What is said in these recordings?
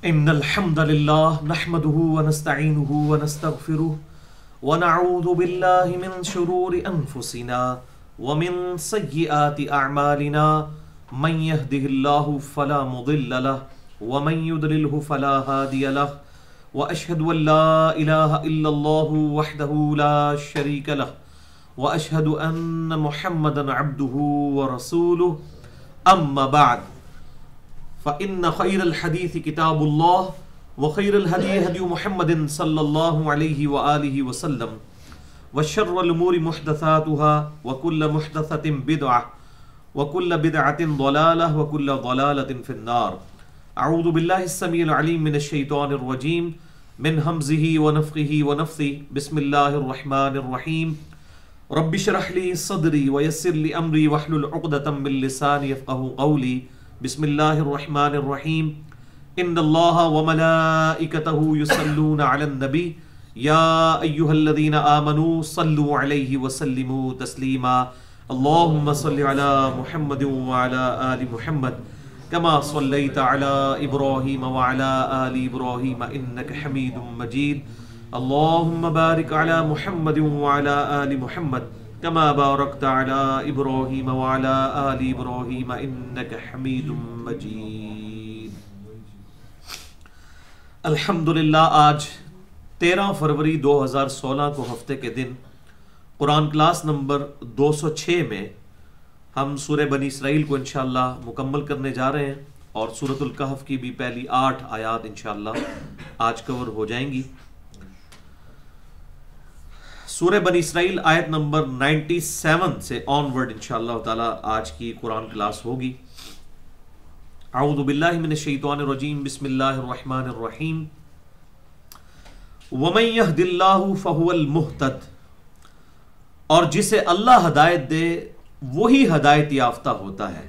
إن الحمد لله نحمده ونستعينه ونستغفره ونعوذ بالله من شرور أنفسنا ومن سيئات أعمالنا من يهده الله فلا مضل له ومن يضلله فلا هادي له وأشهد أن لا إله إلا الله وحده لا شريك له وأشهد أن محمدا عبده ورسوله أما بعد فإن خير الحديث كتاب الله وخير الهدي هدي محمد صلى الله عليه وآله وسلم وشر الأمور محدثاتها وكل محدثة بدعة وكل بدعة ضلالة وكل ضلالة في النار. أعوذ بالله السميع العليم من الشيطان الرجيم من همزه ونفخه ونفثه. بسم الله الرحمن الرحيم. رب اشرح لي صدري ويسر لي أمري واحلل عقدة من لساني يفقهوا قولي. بسم اللہ الرحمن الرحیم. ان اللہ وملائکتہ یصلون علی النبی یا ایہا الذین آمنوا صلوا علیہ وسلموا تسلیما. اللہم صل علی محمد وعلی آل محمد کما صلیت علی ابراہیم وعلی آل ابراہیم انک حمید مجید. اللہم بارک علی محمد وعلی آل محمد كما باركت على إبراهيم وعلى آل إبراهيم إنك حميد مجيد. الحمدللہ آج 13 فروری 2016 کو ہفتے کے دن قرآن کلاس نمبر 206 میں ہم سورہ بنی اسرائیل کو انشاءاللہ مکمل کرنے جا رہے ہیں اور سورۃ الکہف کی بھی پہلی 8 آیات انشاءاللہ آج کور ہو جائیں گی. سورہ بنی اسرائیل آیت نمبر 97 سے آن ورڈ انشاءاللہ تعالی آج کی قرآن کلاس ہوگی. اعوذ باللہ من الشیطان الرجیم. بسم اللہ الرحمن الرحیم. ومن یہد اللہ فہو المہتد. اور جسے اللہ ہدایت دے وہی ہدایت یافتہ ہوتا ہے.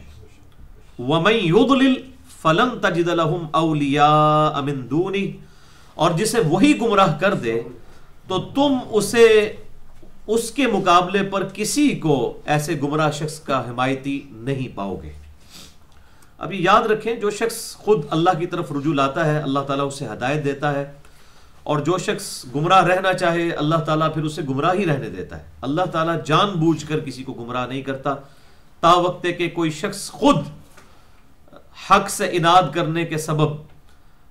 ومن یضلل فلن تجد لہم اولیاء من دونہ. اور جسے وہی گمراہ کر دے تو تم اسے اس کے مقابلے پر کسی کو ایسے گمراہ شخص کا حمایتی نہیں پاؤ گے. ابھی یاد رکھیں جو شخص خود اللہ کی طرف رجوع لاتا ہے اللہ تعالیٰ اسے ہدایت دیتا ہے، اور جو شخص گمراہ رہنا چاہے اللہ تعالیٰ پھر اسے گمراہ ہی رہنے دیتا ہے. اللہ تعالیٰ جان بوجھ کر کسی کو گمراہ نہیں کرتا تا وقت کہ کوئی شخص خود حق سے اناد کرنے کے سبب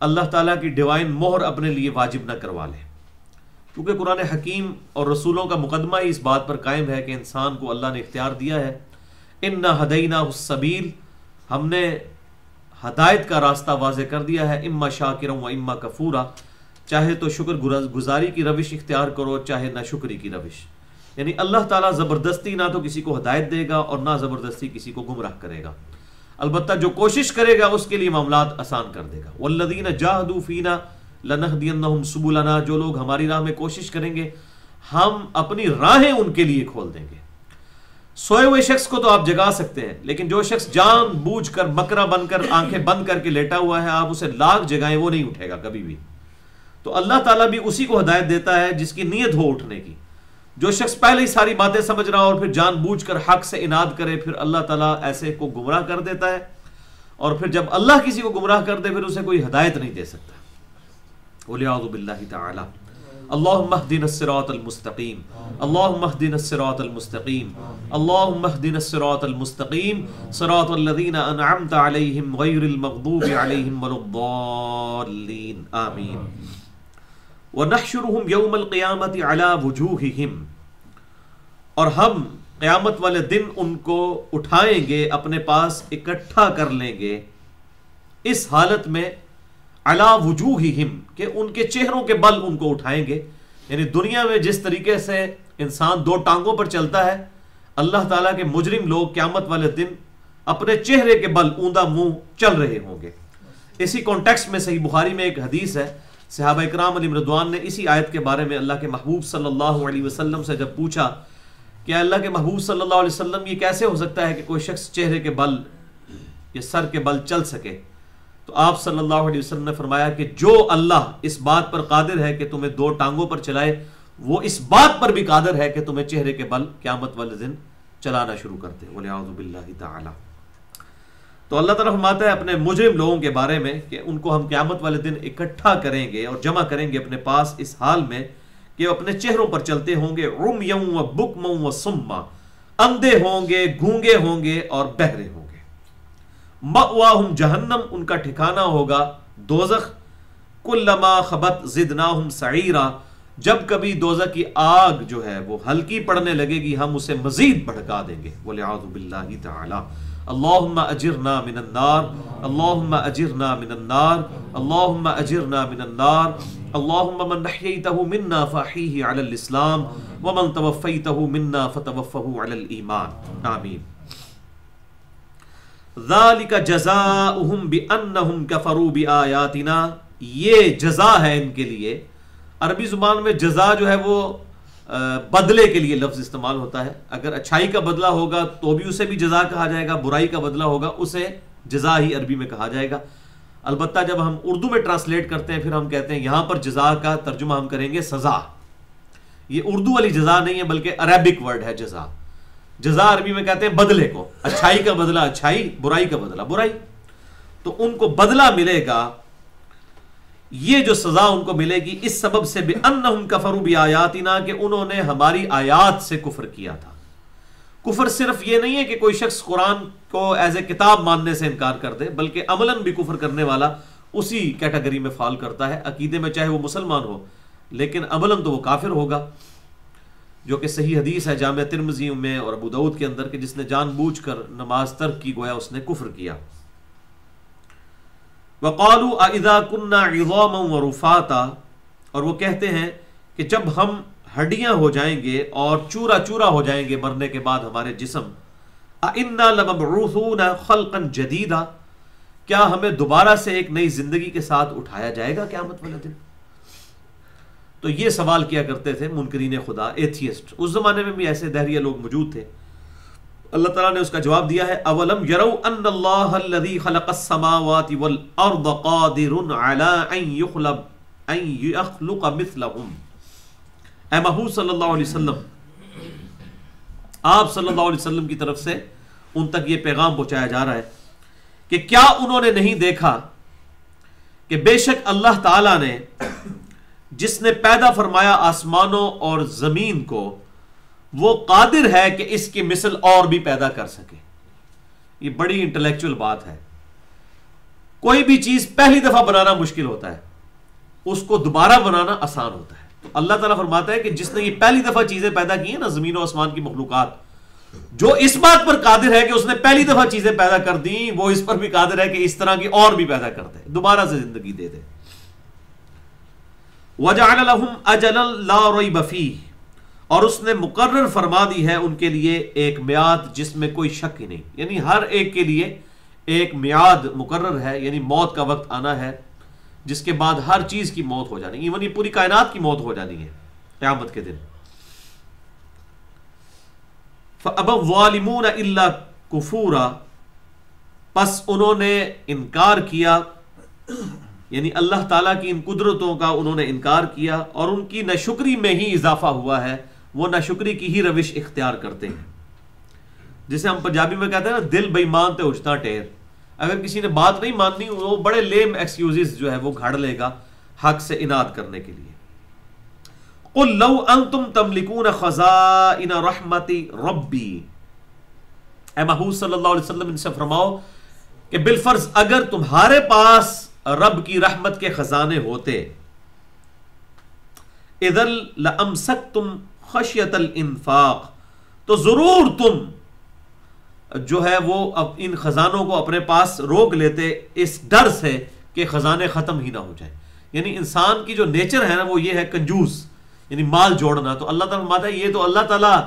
اللہ تعالیٰ کی ڈیوائن مہر اپنے لیے واجب نہ کروا لے. کیونکہ قرآن حکیم اور رسولوں کا مقدمہ ہی اس بات پر قائم ہے کہ انسان کو اللہ نے اختیار دیا ہے. اِنَّا هَدَيْنَاهُ السَّبِيلَ. ہم نے ہدایت کا راستہ واضح کر دیا ہے. اِمَّا شَاكِرًا وَإِمَّا كَفُورًا. چاہے تو شکر گزاری کی روش اختیار کرو چاہے نہ شکری کی روش. یعنی اللہ تعالیٰ زبردستی نہ تو کسی کو ہدایت دے گا اور نہ زبردستی کسی کو گمراہ کرے گا. البتہ جو کوشش کرے گا اس کے لیے معاملات آسان کر دے گا. وَالَّذِينَ جَاهَدُوا فِينَا لَنَهْدِيَنَّهُمْ سُبُلَنَا. جو لوگ ہماری راہ میں کوشش کریں گے ہم اپنی راہیں ان کے لیے کھول دیں گے. سوئے ہوئے شخص کو تو آپ جگا سکتے ہیں، لیکن جو شخص جان بوجھ کر بکرا بن کر آنکھیں بند کر کے لیٹا ہوا ہے آپ اسے لاکھ جگائیں وہ نہیں اٹھے گا کبھی بھی. تو اللہ تعالیٰ بھی اسی کو ہدایت دیتا ہے جس کی نیت ہو اٹھنے کی. جو شخص پہلے ہی ساری باتیں سمجھ رہا اور پھر جان بوجھ کر حق سے اناد کرے پھر اللہ تعالیٰ ایسے کو گمراہ کر دیتا ہے، اور پھر جب اللہ کسی کو گمراہ کر دے پھر اسے کوئی ہدایت نہیں دے سکتا. وَلِعَوْذُ بِاللَّهِ تَعَالَى. اللہم اہدنا الصراط المستقیم. اللہم اہدنا الصراط المستقیم. اللہم اہدنا الصراط المستقیم صراط الذین انعمت علیہم غیر المغضوب علیہم ولا الضالین. آمین. وَنَحْشُرُهُمْ يَوْمَ الْقِيَامَةِ عَلَى وُجُوهِهِمْ. اور ہم قیامت والے دن ان کو اٹھائیں گے اپنے پاس اکٹھا کر لیں گے اس حالت میں علی وجوہہم کہ ان کے چہروں کے بل ان کو اٹھائیں گے. یعنی دنیا میں جس طریقے سے انسان 2 ٹانگوں پر چلتا ہے اللہ تعالیٰ کے مجرم لوگ قیامت والے دن اپنے چہرے کے بل اوندا منہ چل رہے ہوں گے. اسی کانٹیکسٹ میں صحیح بخاری میں ایک حدیث ہے، صحابہ اکرام علیہم رضوان نے اسی آیت کے بارے میں اللہ کے محبوب صلی اللہ علیہ وسلم سے جب پوچھا کہ اللہ کے محبوب صلی اللہ علیہ وسلم یہ کیسے ہو سکتا ہے کہ کوئی شخص چہرے کے بل یا سر کے بل چل سکے، تو آپ صلی اللہ علیہ وسلم نے فرمایا کہ جو اللہ اس بات پر قادر ہے کہ تمہیں 2 ٹانگوں پر چلائے وہ اس بات پر بھی قادر ہے کہ تمہیں چہرے کے بل قیامت والے دن چلانا شروع کرتے. وَلِعَوْذُ بِاللَّهِ تَعَالَى. تو اللہ تعالیٰ فرماتا ہے اپنے مجرم لوگوں کے بارے میں کہ ان کو ہم قیامت والے دن اکٹھا کریں گے اور جمع کریں گے اپنے پاس اس حال میں کہ وہ اپنے چہروں پر چلتے ہوں گے عمیا و بکما و صما، اندھے ہوں گے، گونگے ہوں گے اور بہرے ہوں گے۔ مأواہم جہنم، ان کا ٹھکانہ ہوگا دوزخ۔ کلما خبت زدناہم سعیرا، جب کبھی دوزخ کی آگ جو ہے وہ ہلکی پڑنے لگے گی ہم اسے مزید بھڑکا دیں گے۔ والعیاذ باللہ تعالی۔ اللہم اجرنا من النار، اللہم اجرنا من النار، اللہم اجرنا من النار۔ اللہم من احییتہ منا فاحیہ علی الاسلام ومن توفیتہ منا فتوفہ علی الایمان، آمین۔ ذالک جزاؤہم بانہم کفروا بآیاتنا، یہ جزا ہے ان کے لیے۔ عربی زبان میں جزا جو ہے وہ بدلے کے لیے لفظ استعمال ہوتا ہے۔ اگر اچھائی کا بدلہ ہوگا تو بھی اسے بھی جزا کہا جائے گا، برائی کا بدلہ ہوگا اسے جزا ہی عربی میں کہا جائے گا۔ البتہ جب ہم اردو میں ٹرانسلیٹ کرتے ہیں پھر ہم کہتے ہیں یہاں پر جزا کا ترجمہ ہم کریں گے سزا۔ یہ اردو والی جزا نہیں ہے بلکہ عربک ورڈ ہے جزا۔ جزا عربی میں کہتے ہیں بدلے کو، اچھائی کا بدلہ اچھائی، برائی کا بدلہ برائی۔ تو ان کو بدلہ ملے گا، یہ جو سزا ان کو ملے گی اس سبب سے بِأَنَّهُمْ كَفَرُوا بِآيَاتِنَا، کہ انہوں نے ہماری آیات سے کفر کیا تھا۔ کفر صرف یہ نہیں ہے کہ کوئی شخص قرآن کو ایز اے کتاب ماننے سے انکار کر دے، بلکہ عملاً بھی کفر کرنے والا اسی کیٹیگری میں فال کرتا ہے۔ عقیدے میں چاہے وہ مسلمان ہو لیکن عملاً تو وہ کافر ہوگا، جو کہ صحیح حدیث ہے جامع ترمذی میں اور ابو داؤد کے اندر کہ جس نے جان بوجھ کر نماز ترک کی گویا اس نے کفر کیا۔ وَقَالُوا أَإِذَا كُنَّا عِظَامًا وَرُفَاتًا، اور وہ کہتے ہیں کہ جب ہم ہڈیاں ہو جائیں گے اور چورا چورا ہو جائیں گے مرنے کے بعد ہمارے جسم، أَإِنَّا لَمَبْعُوثُونَ خَلْقًا جَدِيدًا، کیا ہمیں دوبارہ سے ایک نئی زندگی کے ساتھ اٹھایا جائے گا قیامت والے دن؟ تو یہ سوال کیا کرتے تھے منکرین خدا، ایتھیسٹ۔ اس زمانے میں بھی ایسے دہریہ لوگ موجود تھے۔ اللہ تعالیٰ نے اس کا جواب دیا ہے اولم یروا ان اللہ الذی خلق السماوات والارض قادر علی ان یخلق مثلہم۔ اے محمود صلی اللہ علیہ وسلم، آپ صلی اللہ علیہ وسلم کی طرف سے ان تک یہ پیغام پہنچایا جا رہا ہے کہ کیا انہوں نے نہیں دیکھا کہ بے شک اللہ تعالیٰ نے جس نے پیدا فرمایا آسمانوں اور زمین کو وہ قادر ہے کہ اس کی مثل اور بھی پیدا کر سکے۔ یہ بڑی انٹلیکچوئل بات ہے۔ کوئی بھی چیز پہلی دفعہ بنانا مشکل ہوتا ہے، اس کو دوبارہ بنانا آسان ہوتا ہے۔ تو اللہ تعالیٰ فرماتا ہے کہ جس نے یہ پہلی دفعہ چیزیں پیدا کی ہیں نا، زمین و آسمان کی مخلوقات، جو اس بات پر قادر ہے کہ اس نے پہلی دفعہ چیزیں پیدا کر دیں، وہ اس پر بھی قادر ہے کہ اس طرح کی اور بھی پیدا کر دے، دوبارہ سے زندگی دے دے۔ وَجَعَلَ لَهُمْ أَجَلًا لَا رَيْبَ فِيهِ، اور اس نے مقرر فرما دی ہے ان کے لیے ایک میعاد جس میں کوئی شک ہی نہیں، یعنی ہر ایک کے لیے ایک میعاد مقرر ہے، یعنی موت کا وقت آنا ہے جس کے بعد ہر چیز کی موت ہو جانی، ایون یہ پوری کائنات کی موت ہو جانی ہے قیامت کے دن۔ فَأَبَى الظَّالِمُونَ إِلَّا كُفُورًا، پس انہوں نے انکار کیا، یعنی اللہ تعالیٰ کی ان قدرتوں کا انہوں نے انکار کیا اور ان کی ناشکری میں ہی اضافہ ہوا ہے، وہ ناشکری کی ہی روش اختیار کرتے ہیں۔ جسے ہم پنجابی میں کہتے ہیں نا، دل بے ایمان تے اجتا ٹیر۔ اگر کسی نے بات نہیں ماننی وہ بڑے لیم ایکسکیوزز جو ہے وہ گھڑ لے گا حق سے اناد کرنے کے لیے۔ قُلْ لَوْ أَنْتُمْ تَمْلِكُونَ خَزَائِنَ رَحْمَتِ رَبِّي، اے محمود صلی اللہ علیہ وسلم ان سے فرماؤ کہ بالفرض اگر تمہارے پاس رب کی رحمت کے خزانے ہوتے، اذل لامسکتم خشیت الانفاق، تو ضرور تم جو ہے وہ ان خزانوں کو اپنے پاس روک لیتے اس ڈر سے کہ خزانے ختم ہی نہ ہو جائیں۔ یعنی انسان کی جو نیچر ہے نا وہ یہ ہے کنجوس، یعنی مال جوڑنا۔ تو اللہ تعالیٰ فرماتا ہے یہ تو اللہ تعالیٰ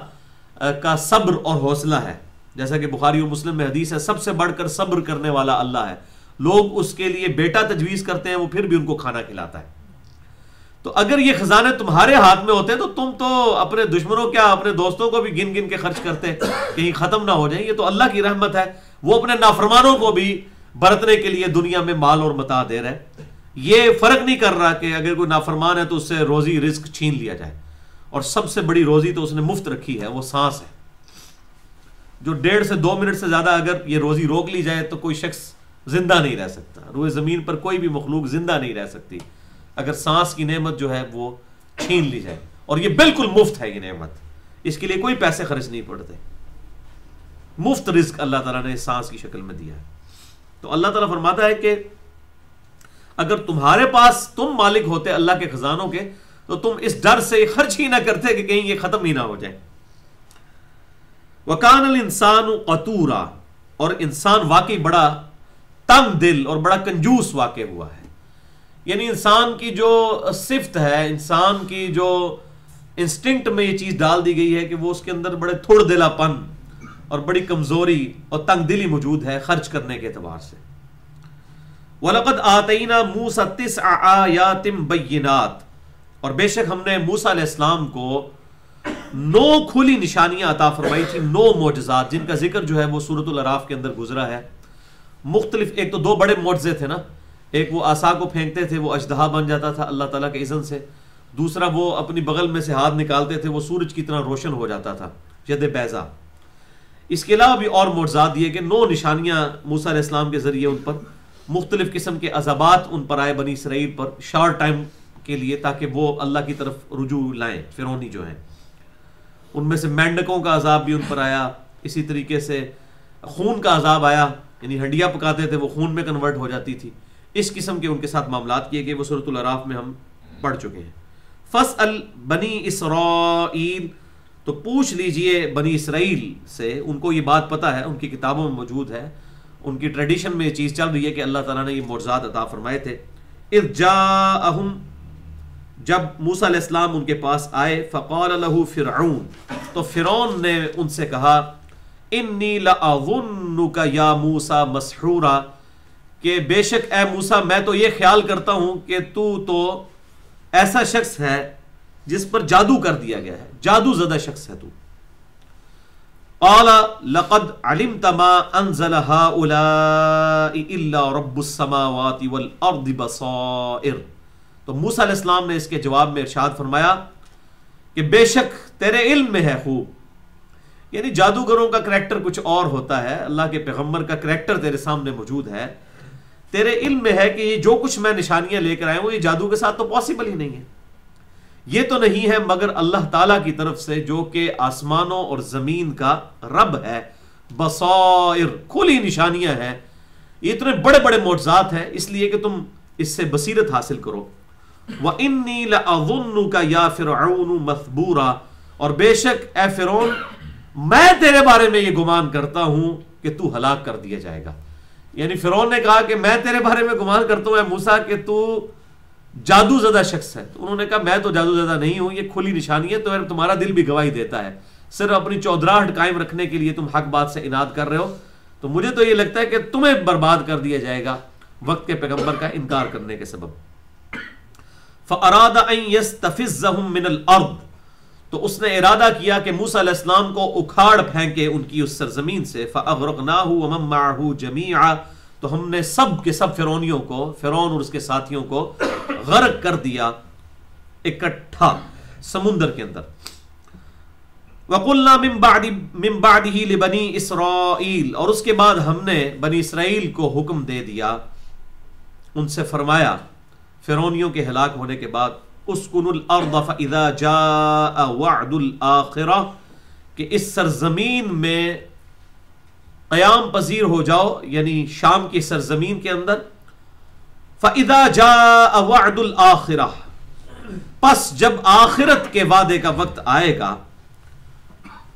کا صبر اور حوصلہ ہے، جیسا کہ بخاری و مسلم میں حدیث ہے سب سے بڑھ کر صبر کرنے والا اللہ ہے۔ لوگ اس کے لیے بیٹا تجویز کرتے ہیں، وہ پھر بھی ان کو کھانا کھلاتا ہے۔ تو اگر یہ خزانے تمہارے ہاتھ میں ہوتے تو تم تو اپنے دشمنوں کیا اپنے دوستوں کو بھی گن گن کے خرچ کرتے کہیں ختم نہ ہو جائیں۔ یہ تو اللہ کی رحمت ہے، وہ اپنے نافرمانوں کو بھی برتنے کے لیے دنیا میں مال اور متاع دے رہا ہے۔ یہ فرق نہیں کر رہا کہ اگر کوئی نافرمان ہے تو اس سے روزی رزق چھین لیا جائے، اور سب سے بڑی روزی تو اس نے مفت رکھی ہے، وہ سانس ہے۔ جو 1.5 سے 2 منٹ سے زیادہ اگر یہ روزی روک لی جائے تو کوئی شخص زندہ نہیں رہ سکتا. روئے زمین پر کوئی بھی مخلوق زندہ نہیں رہ سکتی اگر سانس کی نعمت جو ہے وہ چھین لی جائے. اور یہ بالکل مفت ہے یہ نعمت, اس کے لیے کوئی پیسے خرچ نہیں پڑتے, مفت رزق اللہ تعالیٰ نے سانس کی شکل میں دیا ہے. تو اللہ تعالیٰ فرماتا ہے کہ اگر تمہارے پاس تم مالک ہوتے اللہ کے خزانوں کے تو تم اس ڈر سے خرچ ہی نہ کرتے کہ کہیں یہ ختم ہی نہ ہو جائے. وَكَانَ الْإِنسَانُ قَتُورًا, اور انسان واقعی بڑا تنگ دل اور بڑا کنجوس واقع ہوا ہے. یعنی انسان کی جو صفت ہے, انسان کی جو انسٹنکٹ میں یہ چیز ڈال دی گئی ہے کہ وہ اس کے اندر بڑے تھوڑ دلا پن اور بڑی کمزوری اور تنگ دلی موجود ہے خرچ کرنے کے اعتبار سے. وَلَقَدْ آتَيْنَا مُوسَى 9 آيَاتٍ بَيِّنَاتٍ, اور بے شک ہم نے موسیٰ علیہ السلام کو 9 کھلی نشانیاں عطا فرمائی تھی, 9 معجزات جن کا ذکر جو ہے وہ سورۃ الاعراف کے اندر گزرا ہے. مختلف, ایک تو 2 بڑے معجزے تھے نا, ایک وہ عصا کو پھینکتے تھے وہ اژدہا بن جاتا تھا اللہ تعالیٰ کے اذن سے, دوسرا وہ اپنی بغل میں سے ہاتھ نکالتے تھے وہ سورج کی طرح روشن ہو جاتا تھا, ید بیضا. اس کے علاوہ بھی اور معجزات دیے کہ 9 نشانیاں موسیٰ علیہ السلام کے ذریعے ان پر مختلف قسم کے عذابات ان پر آئے بنی اسرائیل پر شارٹ ٹائم کے لیے, تاکہ وہ اللہ کی طرف رجوع لائیں. فرعونی جو ہیں ان میں سے مینڈکوں کا عذاب بھی ان پر آیا, اسی طریقے سے خون کا عذاب آیا, یعنی ہنڈیاں پکاتے تھے وہ خون میں کنورٹ ہو جاتی تھی. اس قسم کے ان کے ساتھ معاملات کیے گئے, وہ سورۃ الاعراف میں ہم پڑھ چکے ہیں. فَاسْأَلْ بنی اسرائیل, تو پوچھ لیجئے بنی اسرائیل سے, ان کو یہ بات پتہ ہے, ان کی کتابوں میں موجود ہے, ان کی ٹریڈیشن میں یہ چیز چل رہی ہے کہ اللہ تعالیٰ نے یہ معجزات عطا فرمائے تھے. اذ جاءہم, جب موسیٰ علیہ السلام ان کے پاس آئے, فقال له فرعون, تو فرعون نے ان سے کہا, انی لأظنک یا موسیٰ مسحورا, کہ بے شک اے موسیٰ میں تو یہ خیال کرتا ہوں کہ تو ایسا شخص ہے جس پر جادو کر دیا گیا ہے, جادو زدہ شخص ہے تو. قال لقد علمت ما انزل هؤلاء الا رب السماوات والارض بصائر, تو موسیٰ علیہ السلام نے اس کے جواب میں ارشاد فرمایا کہ بے شک تیرے علم میں ہے خوب, یعنی جادوگروں کا کریکٹر کچھ اور ہوتا ہے, اللہ کے پیغمبر کا کریکٹر تیرے سامنے موجود ہے, تیرے علم میں ہے کہ یہ جو کچھ میں نشانیاں لے کر آئے ہوں یہ جادو کے ساتھ تو پاسبل ہی نہیں ہے, یہ تو نہیں ہے مگر اللہ تعالیٰ کی طرف سے جو کہ آسمانوں اور زمین کا رب ہے. بصائر, کھلی نشانیاں ہیں, یہ اتنے بڑے بڑے معجزات ہیں اس لیے کہ تم اس سے بصیرت حاصل کرو. وَإِنِّي لَأَظُنُّكَ يَا فِرْعَوْنُ مَثْبُورًا, اور بے شک اے فرعون میں تیرے بارے میں یہ گمان کرتا ہوں کہ تو ہلاک کر دیا جائے گا. یعنی فرعون نے کہا کہ میں تیرے بارے میں گمان کرتا ہوں اے موسیٰ کہ تو جادو زدہ شخص ہے. تو انہوں نے کہا میں تو جادو زدہ نہیں ہوں, یہ کھلی نشانی ہے, تو تمہارا دل بھی گواہی دیتا ہے, صرف اپنی چودراہٹ قائم رکھنے کے لیے تم حق بات سے اناد کر رہے ہو, تو مجھے تو یہ لگتا ہے کہ تمہیں برباد کر دیا جائے گا وقت کے پیغمبر کا انکار کرنے کے سبب. فَأَرَادَ أَن يَسْتَفِزَّهُم مِّنَ الْأَرْضِ, تو اس نے ارادہ کیا کہ موسیٰ علیہ السلام کو اکھاڑ پھینکے ان کی اس سرزمین سے. فَأَغْرَقْنَاهُ وَمَن مَّعَهُ جَمِيعًا, تو ہم نے سب کے سب فرعونیوں کو, فرعون اور اس کے ساتھیوں کو غرق کر دیا اکٹھا سمندر کے اندر. وَقُلْنَا مِن بَعْدِهِ لِبَنِي إِسْرَائِيل, اور اس کے بعد ہم نے بنی اسرائیل کو حکم دے دیا, ان سے فرمایا فرعونیوں کے ہلاک ہونے کے بعد, اسْكُنُوا الْأَرْضَ فَإِذَا جَاءَ وَعْدُ الْآخِرَةِ, کہ اس سرزمین میں قیام پذیر ہو جاؤ, یعنی شام کی سرزمین کے اندر. فَإِذَا جَاءَ وَعْدُ الْآخِرَةِ, پس جب آخرت کے وعدے کا وقت آئے گا,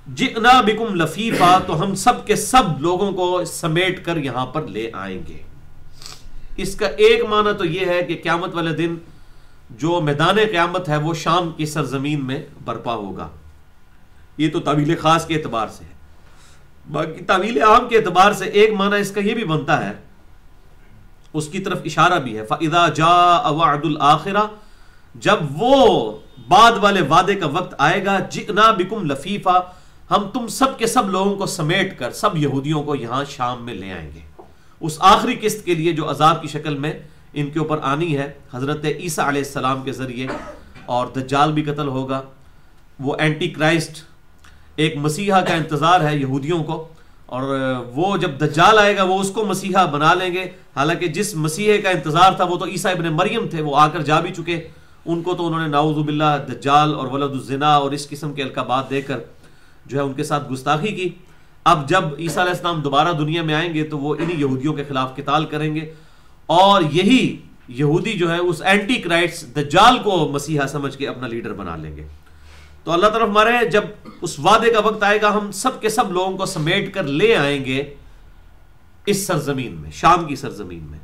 جِئْنَا بِكُمْ لَفِيفًا, تو ہم سب کے سب لوگوں کو سمیٹ کر یہاں پر لے آئیں گے. اس کا ایک معنی تو یہ ہے کہ قیامت والے دن جو میدان قیامت ہے وہ شام کی سرزمین میں برپا ہوگا. یہ تو تعویل خاص کے اعتبار سے ہے. باقی تعویل عام کے اعتبار سے ایک معنی اس کا یہ بھی بنتا ہے, اس کی طرف اشارہ بھی ہے. فَإِذَا جَاءَ وَعْدُ الْآخِرَةِ, جب وہ بعد والے وعدے کا وقت آئے گا, جِئْنَا بِكُمْ لَفِيفًا, ہم تم سب کے سب لوگوں کو سمیٹ کر سب یہودیوں کو یہاں شام میں لے آئیں گے. اس آخری قسط کے لیے جو عذاب کی شکل میں ان کے اوپر آنی ہے حضرت عیسیٰ علیہ السلام کے ذریعے, اور دجال بھی قتل ہوگا, وہ اینٹی کرائسٹ ایک مسیحا کا انتظار ہے یہودیوں کو, اور وہ جب دجال آئے گا وہ اس کو مسیحا بنا لیں گے. حالانکہ جس مسیح کا انتظار تھا وہ تو عیسیٰ ابن مریم تھے, وہ آ کر جا بھی چکے. ان کو تو انہوں نے نعوذ باللہ دجال اور ولد الزنا اور اس قسم کے القابات دے کر جو ہے ان کے ساتھ گستاخی کی. اب جب عیسیٰ علیہ السلام دوبارہ دنیا میں آئیں گے تو وہ انہی یہودیوں کے خلاف قتال کریں گے, اور یہی یہودی جو ہے اس اینٹی کرائسٹ دجال کو مسیحا سمجھ کے اپنا لیڈر بنا لیں گے. تو اللہ تعالیٰ ہمارے جب اس وعدے کا وقت آئے گا ہم سب کے سب لوگوں کو سمیٹ کر لے آئیں گے اس سرزمین میں, شام کی سرزمین میں.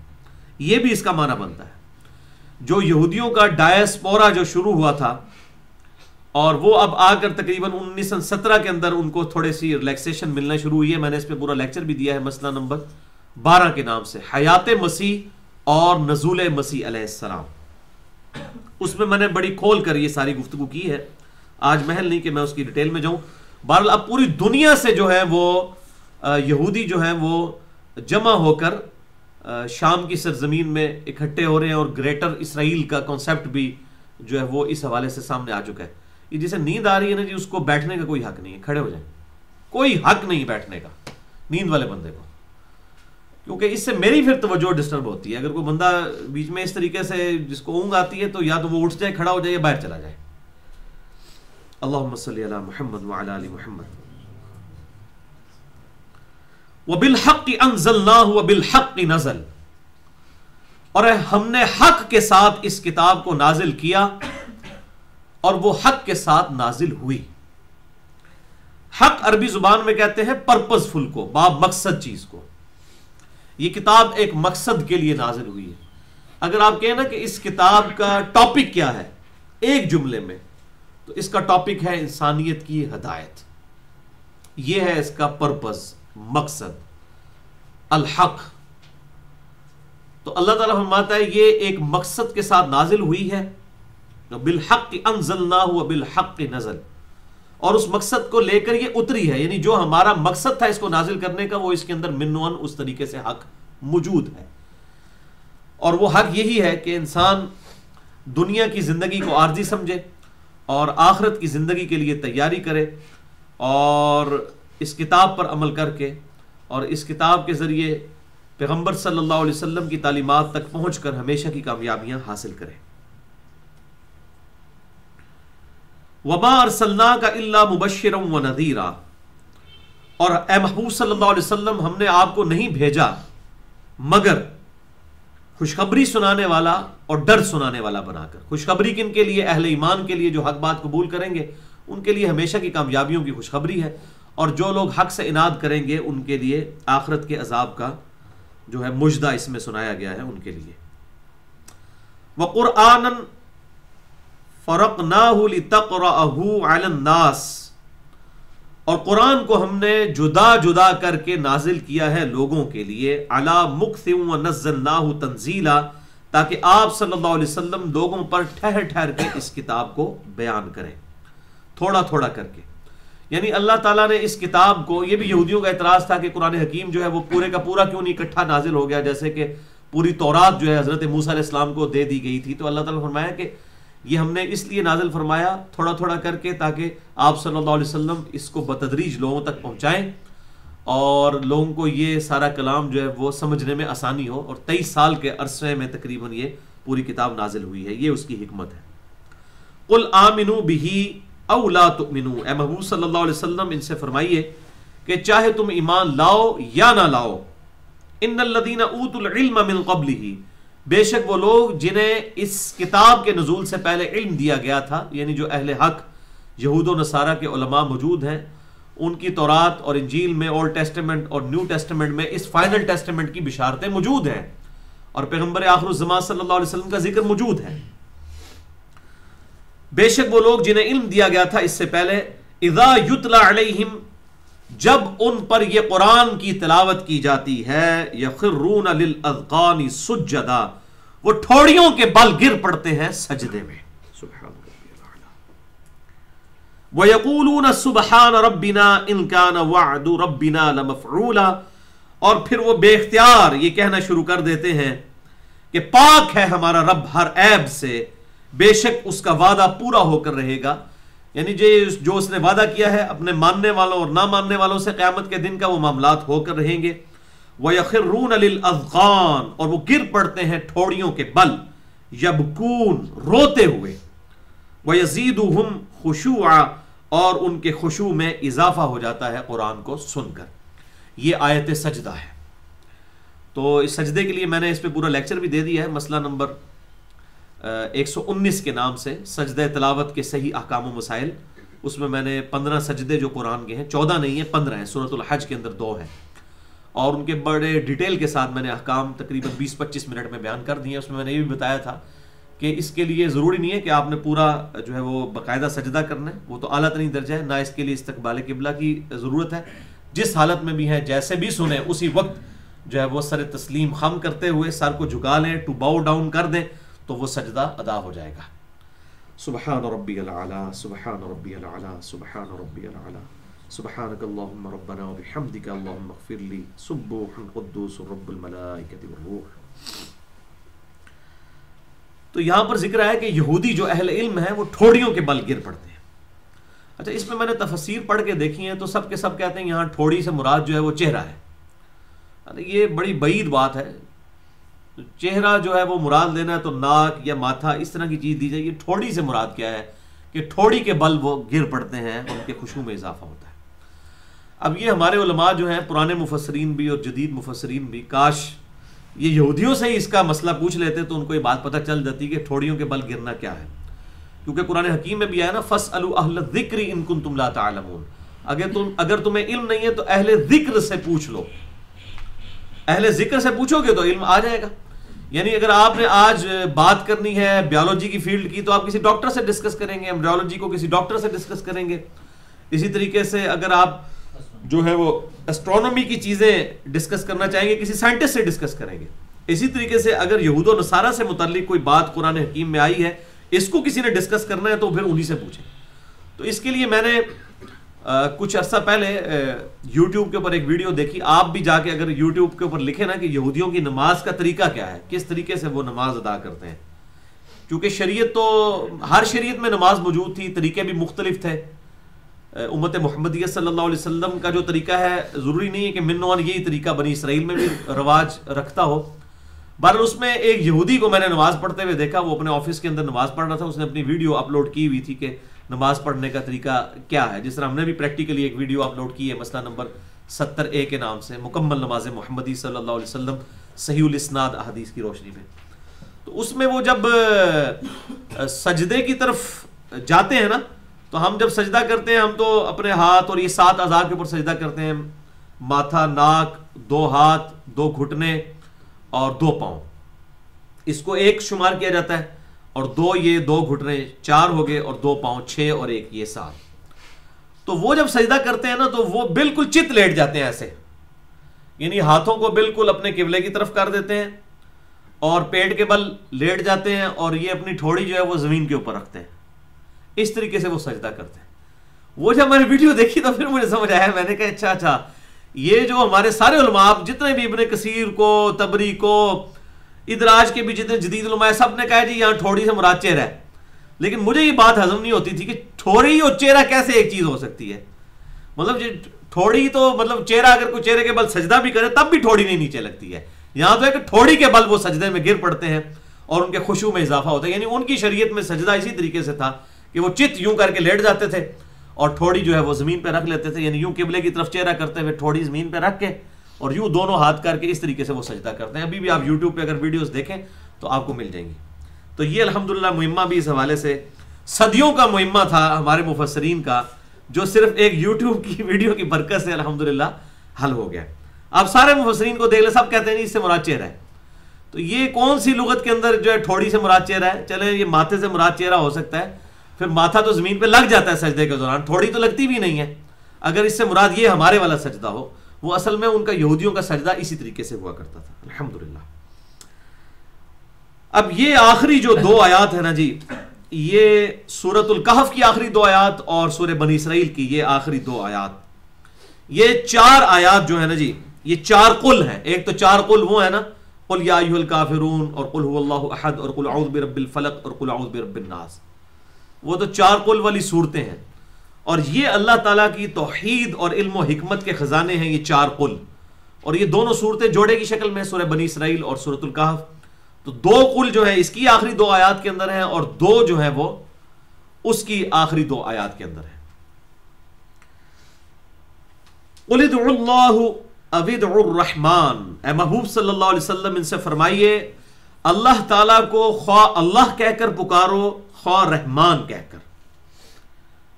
یہ بھی اس کا معنی بنتا ہے. جو یہودیوں کا ڈائسپورا جو شروع ہوا تھا اور وہ اب آ کر تقریباً 1917 کے اندر ان کو تھوڑی سی ریلیکسیشن ملنا شروع ہوئی ہے. میں نے اس پہ پورا لیکچر بھی دیا ہے مسئلہ نمبر 12 کے نام سے, حیات مسیح اور نزول مسیح علیہ السلام. اس میں نے بڑی کھول کر یہ ساری گفتگو کی ہے, آج محل نہیں کہ میں اس کی ڈیٹیل میں جاؤں. بہرحال اب پوری دنیا سے جو ہے وہ یہودی جو ہیں وہ جمع ہو کر شام کی سرزمین میں اکٹھے ہو رہے ہیں, اور گریٹر اسرائیل کا کانسیپٹ بھی جو ہے وہ اس حوالے سے سامنے آ چکا ہے. یہ جسے نیند آ رہی ہے نا جی, اس کو بیٹھنے کا کوئی حق نہیں ہے, کھڑے ہو جائیں, کوئی حق نہیں بیٹھنے کا نیند والے بندے کو, کیونکہ اس سے میری پھر توجہ ڈسٹرب ہوتی ہے. اگر کوئی بندہ بیچ میں اس طریقے سے جس کو اونگ آتی ہے تو یا تو وہ اٹھ جائے, کھڑا ہو جائے, یا باہر چلا جائے. اللہم صلی علی محمد وعلی آل محمد. وبالحق انزلناہ وبالحق نزل, اور ہم نے حق کے ساتھ اس کتاب کو نازل کیا اور وہ حق کے ساتھ نازل ہوئی. حق عربی زبان میں کہتے ہیں پرپز فل کو, باب مقصد چیز کو. یہ کتاب ایک مقصد کے لیے نازل ہوئی ہے. اگر آپ کہیں نا کہ اس کتاب کا ٹاپک کیا ہے ایک جملے میں, تو اس کا ٹاپک ہے انسانیت کی ہدایت. یہ ہے اس کا پرپز, مقصد, الحق. تو اللہ تعالیٰ فرماتا ہے یہ ایک مقصد کے ساتھ نازل ہوئی ہے. بالحق انزلناہ وبالحق نزل, اور اس مقصد کو لے کر یہ اتری ہے. یعنی جو ہمارا مقصد تھا اس کو نازل کرنے کا, وہ اس کے اندر منوان اس طریقے سے حق موجود ہے. اور وہ حق یہی ہے کہ انسان دنیا کی زندگی کو عارضی سمجھے اور آخرت کی زندگی کے لیے تیاری کرے, اور اس کتاب پر عمل کر کے اور اس کتاب کے ذریعے پیغمبر صلی اللہ علیہ وسلم کی تعلیمات تک پہنچ کر ہمیشہ کی کامیابیاں حاصل کرے. وَمَا أَرْسَلْنَاكَ إِلَّا مُبَشِّرًا وَنَذِيرًا, اور اے محبوب صلی اللہ علیہ وسلم ہم نے آپ کو نہیں بھیجا مگر خوشخبری سنانے والا اور ڈر سنانے والا بنا کر. خوشخبری کن کے لیے؟ اہل ایمان کے لیے جو حق بات قبول کریں گے ان کے لیے ہمیشہ کی کامیابیوں کی خوشخبری ہے, اور جو لوگ حق سے اناد کریں گے ان کے لیے آخرت کے عذاب کا جو ہے مجدہ اس میں سنایا گیا ہے ان کے لیے. وَقُرْآنًا فَرَقْنَاهُ لِتَقْرَأَهُ عَلَى النَّاسِ, اور قرآن کو ہم نے جدا جدا کر کے نازل کیا ہے لوگوں کے لیے. عَلَى مُكْثٍ وَنَزَّلْنَاهُ تَنزِيلًا, تاکہ آپ صلی اللہ علیہ وسلم لوگوں پر ٹھہر ٹھہر کے اس کتاب کو بیان کریں, تھوڑا تھوڑا کر کے. یعنی اللہ تعالیٰ نے اس کتاب کو, یہ بھی یہودیوں کا اعتراض تھا کہ قرآن حکیم جو ہے وہ پورے کا پورا کیوں نہیں اکٹھا نازل ہو گیا, جیسے کہ پوری تورات جو ہے حضرت موسیٰ علیہ السلام کو دے دی گئی تھی. تو اللہ تعالیٰ نے فرمایا کہ یہ ہم نے اس لیے نازل فرمایا تھوڑا تھوڑا کر کے تاکہ آپ صلی اللہ علیہ وسلم اس کو بتدریج لوگوں تک پہنچائیں اور لوگوں کو یہ سارا کلام جو ہے وہ سمجھنے میں آسانی ہو. اور 23 سال کے عرصے میں تقریباً یہ پوری کتاب نازل ہوئی ہے, یہ اس کی حکمت ہے. قل آمنوا بہ او لا تؤمنوا, اے محبوب صلی اللہ علیہ وسلم ان سے فرمائیے کہ چاہے تم ایمان لاؤ یا نہ لاؤ. ان الذین اوتوا العلم من قبلہ, بے شک وہ لوگ جنہیں اس کتاب کے نزول سے پہلے علم دیا گیا تھا, یعنی جو اہل حق یہود و نصارہ کے علماء موجود ہیں, ان کی تورات اور انجیل میں, اولڈ ٹیسٹمنٹ اور نیو ٹیسٹمنٹ میں اس فائنل ٹیسٹمنٹ کی بشارتیں موجود ہیں, اور پیغمبر آخر الزمان صلی اللہ علیہ وسلم کا ذکر موجود ہے. بے شک وہ لوگ جنہیں علم دیا گیا تھا اس سے پہلے, اذا یتلی علیہم, جب ان پر یہ قرآن کی تلاوت کی جاتی ہے, یخرون للاذقان سجدا, وہ ٹھوڑیوں کے بل گر پڑتے ہیں سجدے میں. سبحان ربی الاعلی. ویقولون سبحان ربنا ان کان وعد ربنا لمفعولا, اور پھر وہ بے اختیار یہ کہنا شروع کر دیتے ہیں کہ پاک ہے ہمارا رب ہر عیب سے, بے شک اس کا وعدہ پورا ہو کر رہے گا. یعنی جو اس نے وعدہ کیا ہے اپنے ماننے والوں اور نہ ماننے والوں سے قیامت کے دن کا، وہ معاملات ہو کر رہیں گے. وَيَخِرُّونَ لِلْأَذْقَانِ، اور وہ گر پڑتے ہیں ٹھوڑیوں کے بل، یبکون روتے ہوئے، وَيَزِيدُهُمْ خُشُوعًا، اور ان کے خشوع میں اضافہ ہو جاتا ہے قرآن کو سن کر. یہ آیت سجدہ ہے. تو اس سجدے کے لیے میں نے اس پہ پورا لیکچر بھی دے دیا ہے، مسئلہ نمبر 119 کے نام سے، سجدہ تلاوت کے صحیح احکام و مسائل. اس میں میں نے 15 سجدے جو قرآن کے ہیں، 14 نہیں ہیں 15 ہیں، سورۃ الحج کے اندر 2 ہیں، اور ان کے بڑے ڈیٹیل کے ساتھ میں نے احکام تقریباً 20-25 منٹ میں بیان کر دیے. اس میں نے یہ بھی بتایا تھا کہ اس کے لیے ضروری نہیں ہے کہ آپ نے پورا جو ہے وہ باقاعدہ سجدہ کرنا ہے، وہ تو اعلیٰ ترین درجہ ہے، نہ اس کے لیے استقبال قبلہ کی ضرورت ہے. جس حالت میں بھی ہے، جیسے بھی سنیں، اسی وقت جو ہے وہ سر تسلیم خم کرتے ہوئے سر کو جھکا لیں، ٹو باؤ ڈاؤن کر دیں، تو وہ سجدہ ادا ہو جائے گا. سبحان ربی العلی، سبحان ربی العلی، سبحان ربی العلی، سبحانک اللہم ربنا وبحمدک اللہم اغفر لی، سبوح قدوس رب الملائکۃ والروح. تو یہاں پر ذکر ہے کہ یہودی جو اہل علم ہیں وہ ٹھوڑیوں کے بل گر پڑتے ہیں. اچھا، اس میں میں نے تفسیر پڑھ کے دیکھی ہیں تو سب کے سب کہتے ہیں یہاں ٹھوڑی سے مراد جو ہے وہ چہرہ ہے. یہ بڑی بعید بات ہے. چہرہ جو ہے وہ مراد لینا ہے تو ناک یا ماتھا اس طرح کی چیز دی جائے. یہ ٹھوڑی سے مراد کیا ہے کہ ٹھوڑی کے بل وہ گر پڑتے ہیں، ان کے خشوع میں اضافہ ہوتا ہے. اب یہ ہمارے علماء جو ہیں، پرانے مفسرین بھی اور جدید مفسرین بھی، کاش یہ یہودیوں سے ہی اس کا مسئلہ پوچھ لیتے تو ان کو یہ بات پتہ چل جاتی کہ ٹھوڑیوں کے بل گرنا کیا ہے. کیونکہ قرآن حکیم میں بھی آیا نا، فَاسْأَلُوا أَهْلَ الذِّكْرِ إِن كُنتُمْ لَا تَعْلَمُونَ، اگر تمہیں علم نہیں ہے تو اہل ذکر سے پوچھ لو. اہل ذکر سے پوچھو گے تو علم آ جائے گا. یعنی اگر آپ نے آج بات کرنی ہے بیولوجی کی فیلڈ کی تو آپ کسی ڈاکٹر سے ڈسکس کریں گے، ایمبریولوجی کو کسی ڈاکٹر سے ڈسکس کریں گے. اسی طریقے سے اگر آپ جو ہے وہ اسٹرونومی کی چیزیں ڈسکس کرنا چاہیں گے، کسی سائنٹسٹ سے ڈسکس کریں گے. اسی طریقے سے اگر یہود و نصارہ سے متعلق کوئی بات قرآن حکیم میں آئی ہے، اس کو کسی نے ڈسکس کرنا ہے تو پھر انہی سے پوچھیں. تو اس کے لیے میں نے کچھ عرصہ پہلے یوٹیوب کے اوپر ایک ویڈیو دیکھی. آپ بھی جا کے اگر یوٹیوب کے اوپر لکھیں نا کہ یہودیوں کی نماز کا طریقہ کیا ہے، کس طریقے سے وہ نماز ادا کرتے ہیں، کیونکہ شریعت تو ہر شریعت میں نماز موجود تھی، طریقے بھی مختلف تھے. امت محمدیہ صلی اللہ علیہ وسلم کا جو طریقہ ہے ضروری نہیں ہے کہ من و عن یہی طریقہ بنی اسرائیل میں بھی رواج رکھتا ہو. بہرحال اس میں ایک یہودی کو میں نے نماز پڑھتے ہوئے دیکھا، وہ اپنے آفس کے اندر نماز پڑھ رہا تھا. اس نے اپنی ویڈیو اپلوڈ کی ہوئی تھی کہ نماز پڑھنے کا طریقہ کیا ہے، جس طرح ہم نے بھی پریکٹیکلی ایک ویڈیو اپلوڈ کی ہے مسئلہ نمبر 70A کے نام سے، مکمل نماز محمدی صلی اللہ علیہ وسلم صحیح الاسناد احادیث کی روشنی میں. تو اس میں وہ جب سجدے کی طرف جاتے ہیں نا، تو ہم جب سجدہ کرتے ہیں ہم تو اپنے ہاتھ اور یہ 7 اعضاء کے اوپر سجدہ کرتے ہیں، ماتھا، ناک، 2 ہاتھ، 2 گھٹنے اور 2 پاؤں. اس کو ایک شمار کیا جاتا ہے، اور 2 یہ 2 گھٹنے 4 ہو گئے، اور 2 پاؤں 6 اور 1 یہ 7. تو وہ جب سجدہ کرتے ہیں نا تو وہ بالکل چت لیٹ جاتے ہیں ایسے، یعنی ہاتھوں کو بالکل اپنے قبلے کی طرف کر دیتے ہیں اور پیٹ کے بل لیٹ جاتے ہیں، اور یہ اپنی ٹھوڑی جو ہے وہ زمین کے اوپر رکھتے ہیں. اس طریقے سے وہ سجدہ کرتے ہیں. وہ جب میں نے ویڈیو دیکھی تو پھر مجھے سمجھ آیا، میں نے کہا اچھا یہ جو ہمارے سارے علماء جتنے بھی ابن کثیر کو، تبری کو، ادراج کے بھی جتنے جدید علماء ہیں، سب نے کہا جی یہاں ٹھوڑی سے مراد چہرہ ہے. لیکن مجھے یہ بات ہضم نہیں ہوتی تھی کہ ٹھوڑی اور چہرہ کیسے ایک چیز ہو سکتی ہے. مطلب ٹھوڑی تو مطلب چہرہ، اگر کوئی چہرے کے بل سجدہ بھی کرے تب بھی ٹھوڑی نہیں نیچے لگتی ہے. یہاں تو ہے کہ ٹھوڑی کے بل وہ سجدے میں گر پڑتے ہیں اور ان کے خشوع میں اضافہ ہوتا ہے. یعنی ان کی شریعت میں سجدہ اسی طریقے سے تھا کہ وہ چت یوں کر کے لیٹ جاتے تھے اور ٹھوڑی جو ہے وہ زمین پہ رکھ لیتے تھے، یعنی یوں قبلے کی طرف چہرہ کرتے ہوئے ٹھوڑی زمین پہ رکھ کے اور یوں دونوں ہاتھ کر کے اس طریقے سے وہ سجدہ کرتے ہیں. ابھی بھی آپ یوٹیوب پہ اگر ویڈیوز دیکھیں تو آپ کو مل جائیں گی. تو یہ الحمدللہ مہمہ بھی اس حوالے سے صدیوں کا مہمہ تھا ہمارے مفسرین کا، جو صرف ایک یوٹیوب کی ویڈیو کی برکت سے الحمدللہ حل ہو گیا. آپ سارے مفسرین کو دیکھ لیں، سب کہتے ہیں نہیں اس سے مراد چہرہ ہے. تو یہ کون سی لغت کے اندر جو ہے ٹھوڑی سے مراد چہرہ ہے؟ چلیں یہ ماتھے سے مراد چہرہ ہو سکتا ہے، پھر ماتھا تو زمین پہ لگ جاتا ہے سجدے کے دوران، ٹھوڑی تو لگتی بھی نہیں ہے. اگر اس سے مراد یہ ہمارے والا سجدہ ہو، وہ اصل میں ان کا یہودیوں کا سجدہ اسی طریقے سے ہوا کرتا تھا. الحمدللہ. اب یہ آخری جو 2 آیات ہے نا جی، یہ سورۃ الکہف کی آخری 2 آیات اور سورہ بنی اسرائیل کی یہ آخری 2 آیات، یہ 4 آیات جو ہے نا جی، یہ 4 قل ہیں. ایک تو 4 قل وہ ہے نا، قل یا ایھا الکافرون، اور قل هو اللہ احد، اور قل اعوذ برب الفلق، اور قل اعوذ برب الناس. وہ تو 4 قل والی صورتیں ہیں، اور یہ اللہ تعالیٰ کی توحید اور علم و حکمت کے خزانے ہیں یہ 4 قل، اور یہ دونوں صورتیں جوڑے کی شکل میں سورہ بنی اسرائیل اور سورۃ الکہف. تو 2 قل جو ہے اس کی آخری 2 آیات کے اندر ہیں، اور 2 جو ہے وہ اس کی آخری 2 آیات کے اندر ہیں. قل ادعوا اللہ او ادعوا الرحمن، اے محبوب صلی اللہ علیہ وسلم ان سے فرمائیے اللہ تعالیٰ کو خواہ اللہ کہہ کر پکارو خواہ رحمان کہہ کر.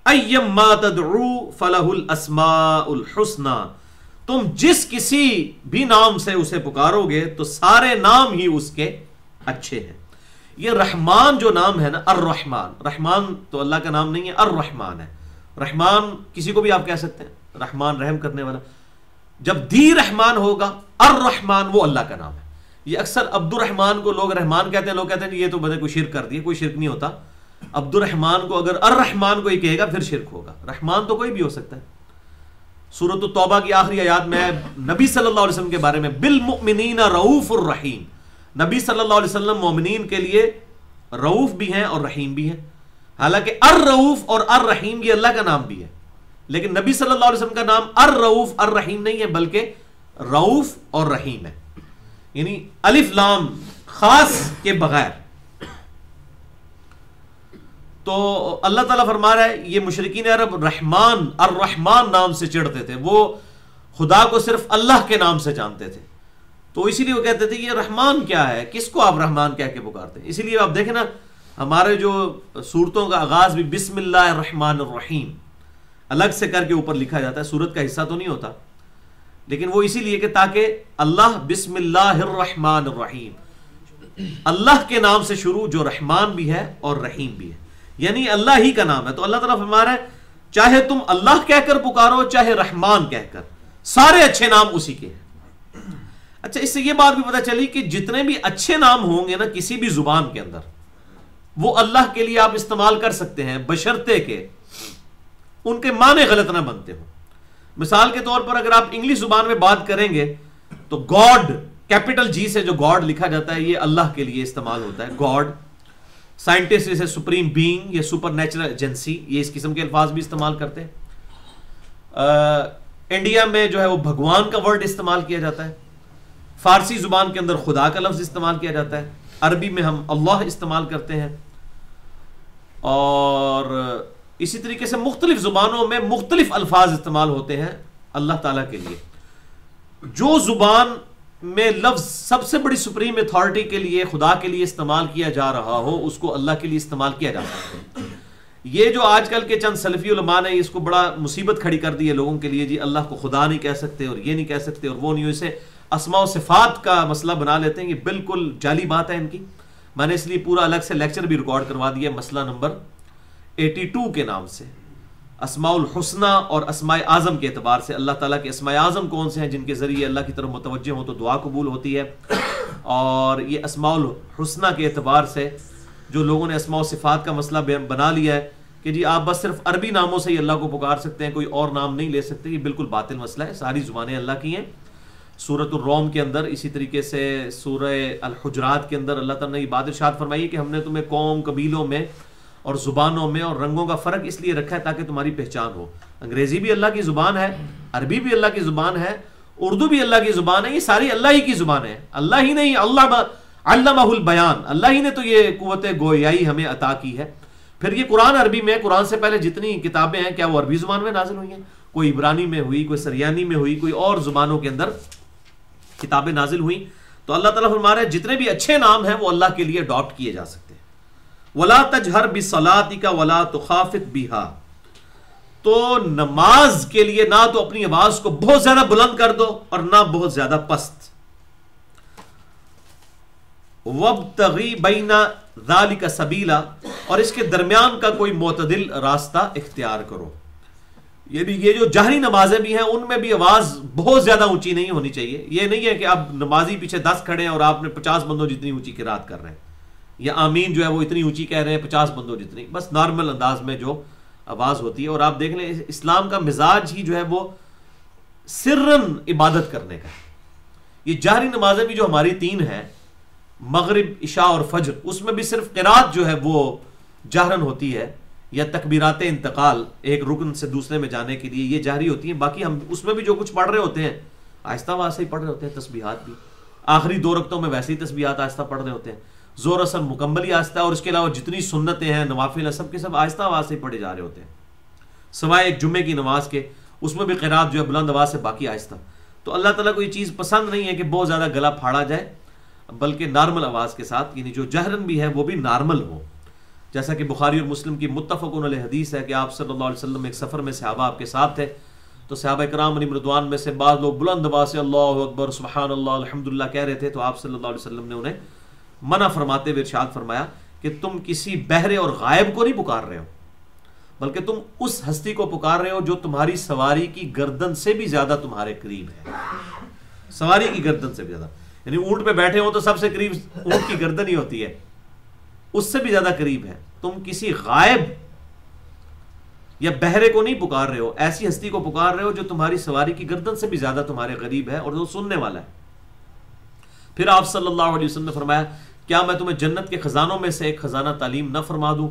ایما تدعو فلہ الاسماء الحسنى، تم جس کسی بھی نام سے اسے پکارو گے تو سارے نام ہی اس کے اچھے ہیں. یہ رحمان جو نام ہے نا، الرحمان، رحمان تو اللہ کا نام نہیں ہے، الرحمان ہے. رحمان کسی کو بھی آپ کہہ سکتے ہیں، رحمان رحم کرنے والا. جب دی رحمان ہوگا، الرحمان وہ اللہ کا نام ہے. یہ اکثر عبد الرحمان کو لوگ رحمان کہتے ہیں، لوگ کہتے ہیں یہ تو بندے کوئی شرک کر دیا. کوئی شرک نہیں ہوتا. عبد الرحمان کو اگر الرحمان کو ہی کہے گا پھر شرک ہوگا. رحمان تو کوئی بھی ہو سکتا ہے. سورۃ التوبہ کی آخری آیات میں نبی صلی اللہ علیہ وسلم کے بارے میں بالمؤمنین رؤوف الرحیم، نبی صلی اللہ علیہ وسلم مومنین کے لیے رؤوف بھی ہیں اور رحیم بھی ہیں. حالانکہ الرؤوف اور الرحیم یہ اللہ کا نام بھی ہے، لیکن نبی صلی اللہ علیہ وسلم کا نام الرؤوف الرحیم نہیں ہے بلکہ رؤوف اور رحیم ہے، یعنی الف لام خاص کے بغیر. تو اللہ تعالیٰ فرما رہا ہے یہ مشرکین عرب رحمان الرحمان نام سے چڑھتے تھے، وہ خدا کو صرف اللہ کے نام سے جانتے تھے. تو اسی لیے وہ کہتے تھے یہ رحمان کیا ہے، کس کو آپ رحمان کہہ کے پکارتے ہیں. اسی لیے آپ دیکھیں نا ہمارے جو سورتوں کا آغاز بھی بسم اللہ الرحمن الرحیم الگ سے کر کے اوپر لکھا جاتا ہے. سورت کا حصہ تو نہیں ہوتا، لیکن وہ اسی لیے کہ تاکہ اللہ بسم اللہ الرحمن الرحیم، اللہ کے نام سے شروع جو رحمان بھی ہے اور رحیم بھی ہے، یعنی اللہ ہی کا نام ہے. تو اللہ تعالیٰ فرما رہا ہے چاہے تم اللہ کہہ کر پکارو چاہے رحمان کہہ کر، سارے اچھے نام اسی کے ہیں. اچھا، اس سے یہ بات بھی پتہ چلی کہ جتنے بھی اچھے نام ہوں گے نا کسی بھی زبان کے اندر، وہ اللہ کے لیے آپ استعمال کر سکتے ہیں بشرطے کہ ان کے معنی غلط نہ بنتے ہوں. مثال کے طور پر اگر آپ انگلش زبان میں بات کریں گے تو گاڈ کیپٹل جی سے جو گاڈ لکھا جاتا ہے یہ اللہ کے لیے استعمال ہوتا ہے، گاڈ. سائنٹسٹ اسے سپریم بینگ یا سپر نیچرل ایجنسی یہ اس قسم کے الفاظ بھی استعمال کرتے ہیں. انڈیا میں جو ہے وہ بھگوان کا ورڈ استعمال کیا جاتا ہے. فارسی زبان کے اندر خدا کا لفظ استعمال کیا جاتا ہے. عربی میں ہم اللہ استعمال کرتے ہیں. اور اسی طریقے سے مختلف زبانوں میں مختلف الفاظ استعمال ہوتے ہیں اللہ تعالیٰ کے لیے. جو زبان میں لفظ سب سے بڑی سپریم اتھارٹی کے لیے خدا کے لیے استعمال کیا جا رہا ہو اس کو اللہ کے لیے استعمال کیا جاتا ہے. یہ جو آج کل کے چند سلفی علماء نے اس کو بڑا مصیبت کھڑی کر دی ہے لوگوں کے لیے، جی اللہ کو خدا نہیں کہہ سکتے اور یہ نہیں کہہ سکتے اور وہ نہیں، اسے اسماء و صفات کا مسئلہ بنا لیتے ہیں. یہ بالکل جعلی بات ہے ان کی. میں نے اس لیے پورا الگ سے لیکچر بھی ریکارڈ کروا دیا مسئلہ نمبر 82 کے نام سے، اسماء الحسنہ اور اسماء اعظم کے اعتبار سے. اللہ تعالیٰ کے اسماء اعظم کون سے ہیں جن کے ذریعے اللہ کی طرف متوجہ ہوں تو دعا قبول ہوتی ہے، اور یہ اسماء الحسنہ کے اعتبار سے جو لوگوں نے اسماء و صفات کا مسئلہ بنا لیا ہے کہ جی آپ بس صرف عربی ناموں سے ہی اللہ کو پکار سکتے ہیں، کوئی اور نام نہیں لے سکتے، یہ بالکل باطل مسئلہ ہے. ساری زبانیں اللہ کی ہیں. سورۃ الروم کے اندر، اسی طریقے سے سورہ الحجرات کے اندر اللہ تعالیٰ نے یہ بات ارشاد فرمائی کہ ہم نے تمہیں قوم قبیلوں میں اور زبانوں میں اور رنگوں کا فرق اس لیے رکھا ہے تاکہ تمہاری پہچان ہو. انگریزی بھی اللہ کی زبان ہے، عربی بھی اللہ کی زبان ہے، اردو بھی اللہ کی زبان ہے، یہ ساری اللہ ہی کی زبان ہے. اللہ ہی نہیں، اللہ علمہ البیان، اللہ ہی نے تو یہ قوت گویائی ہمیں عطا کی ہے. پھر یہ قرآن عربی میں، قرآن سے پہلے جتنی کتابیں ہیں کیا وہ عربی زبان میں نازل ہوئی ہیں؟ کوئی عبرانی میں ہوئی، کوئی سریانی میں ہوئی، کوئی اور زبانوں کے اندر کتابیں نازل ہوئیں. تو اللہ تعالیٰ فرما رہا ہے جتنے بھی اچھے نام ہیں وہ اللہ کے لیے اڈاپٹ کیے جا سکتے ہیں. وَلَا تَجْهَرْ بِصَلَاتِكَ وَلَا تُخَافِتْ بِهَا، تو نماز کے لیے نہ تو اپنی آواز کو بہت زیادہ بلند کر دو اور نہ بہت زیادہ پست. وَابْتَغِي بَيْنَ ذَلِكَ سَبِيلًا، اور اس کے درمیان کا کوئی معتدل راستہ اختیار کرو. یہ بھی یہ جو جہری نمازیں بھی ہیں ان میں بھی آواز بہت زیادہ اونچی نہیں ہونی چاہیے. یہ نہیں ہے کہ اب نمازی پیچھے 10 کھڑے ہیں اور آپ نے 50 بندوں جتنی اونچی قرات کر رہے ہیں، یا آمین جو ہے وہ اتنی اونچی کہہ رہے ہیں 50 بندوں جتنی. بس نارمل انداز میں جو آواز ہوتی ہے. اور آپ دیکھ لیں اسلام کا مزاج ہی جو ہے وہ سرن عبادت کرنے کا. یہ جہری نمازیں بھی جو ہماری 3 ہیں، مغرب، عشاء اور فجر، اس میں بھی صرف قرات جو ہے وہ جہرن ہوتی ہے، یا تکبیرات انتقال ایک رکن سے دوسرے میں جانے کے لیے، یہ جاری ہوتی ہیں. باقی ہم اس میں بھی جو کچھ پڑھ رہے ہوتے ہیں آہستہ آہستہ ہی پڑھ رہے ہوتے ہیں. تسبیحات بھی آخری 2 رکعتوں میں ویسے ہی تسبیحات آہستہ پڑھ رہے ہوتے ہیں. زور اثر مکمل ہی آہستہ، اور اس کے علاوہ جتنی سنتیں ہیں نوافل سب کے سب آہستہ آواز سے پڑھے جا رہے ہوتے ہیں، سوائے ایک جمعے کی نماز کے، اس میں بھی قرات جو ہے بلند آواز سے، باقی آہستہ. تو اللہ تعالیٰ کو یہ چیز پسند نہیں ہے کہ بہت زیادہ گلا پھاڑا جائے، بلکہ نارمل آواز کے ساتھ، یعنی جو جہرن بھی ہے وہ بھی نارمل ہو. جیسا کہ بخاری اور مسلم کی متفقون علیہ حدیث ہے کہ آپ صلی اللہ علیہ وسلم ایک سفر میں صحابہ آپ کے ساتھ تھے، تو صحابہ کرام علیہم رضوان میں سے بعض لوگ بلند آواز سے اللہ اکبر سبحان اللہ الحمدللہ کہہ رہے تھے، تو آپ صلی اللہ علیہ وسلم نے انہیں منع فرماتے ہوئے ارشاد فرمایا کہ تم کسی بہرے اور غائب کو نہیں پکار رہے ہو، بلکہ تم اس ہستی کو پکار رہے ہو جو تمہاری سواری کی گردن سے بھی زیادہ تمہارے قریب ہے. سواری کی گردن سے بھی زیادہ، یعنی اونٹ پہ بیٹھے ہو تو سب سے قریب اونٹ کی گردن ہی ہوتی ہے، اس سے بھی زیادہ قریب ہے. تم کسی غائب یا بہرے کو نہیں پکار رہے ہو، ایسی ہستی کو پکار رہے ہو جو تمہاری سواری کی گردن سے بھی زیادہ تمہارے قریب ہے اور جو سننے والا ہے. پھر آپ صلی اللہ علیہ وسلم نے فرمایا کیا میں تمہیں جنت کے خزانوں میں سے ایک خزانہ تعلیم نہ فرما دوں؟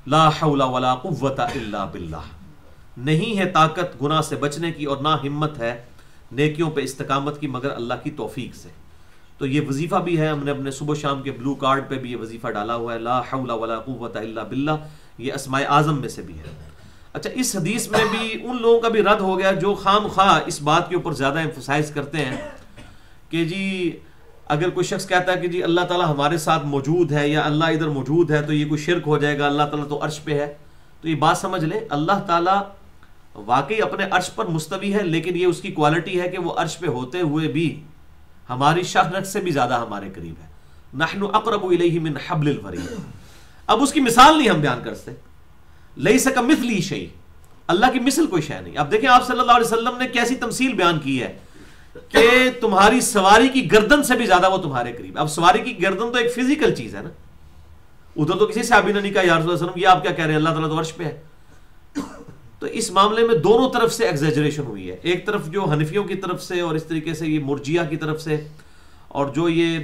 لا حول ولا قوت الا باللہ. نہیں ہے طاقت گناہ سے بچنے کی اور نہ ہمت ہے نیکیوں پہ استقامت کی مگر اللہ کی توفیق سے. تو یہ وظیفہ بھی ہے، ہم نے اپنے صبح شام کے بلو کارڈ پہ بھی یہ وظیفہ ڈالا ہوا ہے، لا حول ولا قوت الا باللہ. یہ اسماء اعظم میں سے بھی ہے. اچھا، اس حدیث میں بھی ان لوگوں کا بھی رد ہو گیا جو خام خواہ اس بات کے اوپر زیادہ ایمفسائز کرتے ہیں کہ جی اگر کوئی شخص کہتا ہے کہ جی اللہ تعالیٰ ہمارے ساتھ موجود ہے یا اللہ ادھر موجود ہے تو یہ کوئی شرک ہو جائے گا، اللہ تعالیٰ تو عرش پہ ہے. تو یہ بات سمجھ لیں، اللہ تعالیٰ واقعی اپنے عرش پر مستوی ہے، لیکن یہ اس کی کوالٹی ہے کہ وہ عرش پہ ہوتے ہوئے بھی ہماری شاہ رگ سے بھی زیادہ ہمارے قریب ہے. نحن اقرب الیہ من حبل الورید. اب اس کی مثال نہیں ہم بیان کر سکتے، لیس کمثلہ شیء، اللہ کی مثل کوئی شے نہیں. اب دیکھیں آپ صلی اللہ علیہ وسلم نے کیسی تمثیل بیان کی ہے کہ تمہاری سواری کی گردن سے بھی زیادہ وہ تمہارے قریب. اب سواری کی گردن تو ایک فزیکل چیز ہے نا، ادھر تو کسی صحابی نے نہیں کہا یا رسول اللہ صلی اللہ علیہ وسلم یہ آپ کیا کہہ رہے ہیں، اللہ تعالیٰ تو عرش پہ ہے. تو اس معاملے میں دونوں طرف سے ایگزیجریشن ہوئی ہے، ایک طرف جو حنفیوں کی طرف سے اور اس طریقے سے یہ مرجیہ کی طرف سے، اور جو یہ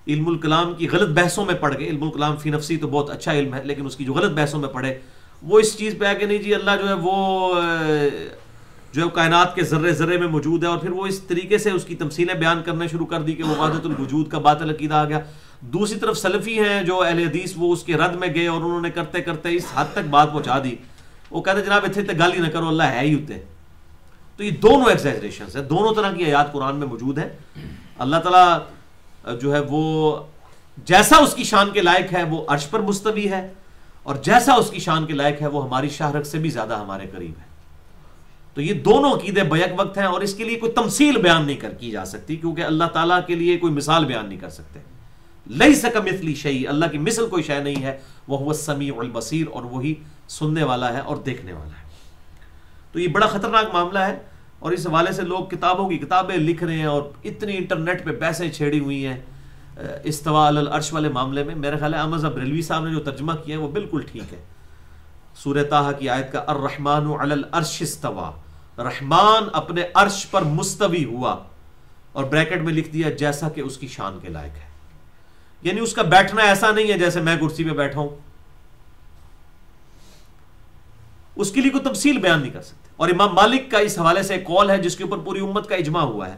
علم الکلام کی غلط بحثوں میں پڑ گئے. علم الکلام فی نفسی تو بہت اچھا علم ہے، لیکن اس کی جو غلط بحثوں میں پڑے وہ اس چیز پہ ہے کہ نہیں جی اللہ جو ہے وہ جو ہے کائنات کے ذرے ذرے میں موجود ہے، اور پھر وہ اس طریقے سے اس کی تمثیلیں بیان کرنا شروع کر دی کہ وہ وحدت الوجود کا باطل عقیدہ آ گیا. دوسری طرف سلفی ہیں جو اہل حدیث، وہ اس کے رد میں گئے اور انہوں نے کرتے کرتے اس حد تک بات پہنچا دی، وہ کہتے جناب اتنے گل ہی نہ کرو، اللہ ہے ہی ہوتے. تو یہ دونوں ایگزیجریشنز ہیں، دونوں طرح کی آیات قرآن میں موجود ہیں. اللہ تعالیٰ جو ہے وہ جیسا اس کی شان کے لائق ہے وہ عرش پر مستوی ہے، اور جیسا اس کی شان کے لائق ہے وہ ہماری شاہ رگ سے بھی زیادہ ہمارے قریب ہے. تو یہ دونوں عقیدے بیک وقت ہیں، اور اس کے لیے کوئی تمثیل بیان نہیں کی جا سکتی، کیونکہ اللہ تعالیٰ کے لیے کوئی مثال بیان نہیں کر سکتے. لیس کمثلہ شیء، اللہ کی مثل کوئی شے نہیں ہے، وہو السمیع البصیر، اور وہی سننے والا ہے اور دیکھنے والا ہے. تو یہ بڑا خطرناک معاملہ ہے، اور اس حوالے سے لوگ کتابوں کی کتابیں لکھ رہے ہیں اور اتنی انٹرنیٹ پہ بحثیں چھیڑی ہوئی ہیں استواء علی العرش والے معاملے میں. میرا خیال ہے احمد بریلوی صاحب نے جو ترجمہ کیا ہے وہ بالکل ٹھیک ہے. سورہ طٰہٰ کی آیت کا الرحمن علی العرش استویٰ، رحمان اپنے عرش پر مستوی ہوا، اور بریکٹ میں لکھ دیا جیسا کہ اس کی شان کے لائق ہے. یعنی اس کا بیٹھنا ایسا نہیں ہے جیسے میں کرسی پہ بیٹھا ہوں، اس کے لیے کوئی تفصیل بیان نہیں کر سکتے. اور امام مالک کا اس حوالے سے ایک قول ہے جس کے اوپر پوری امت کا اجماع ہوا ہے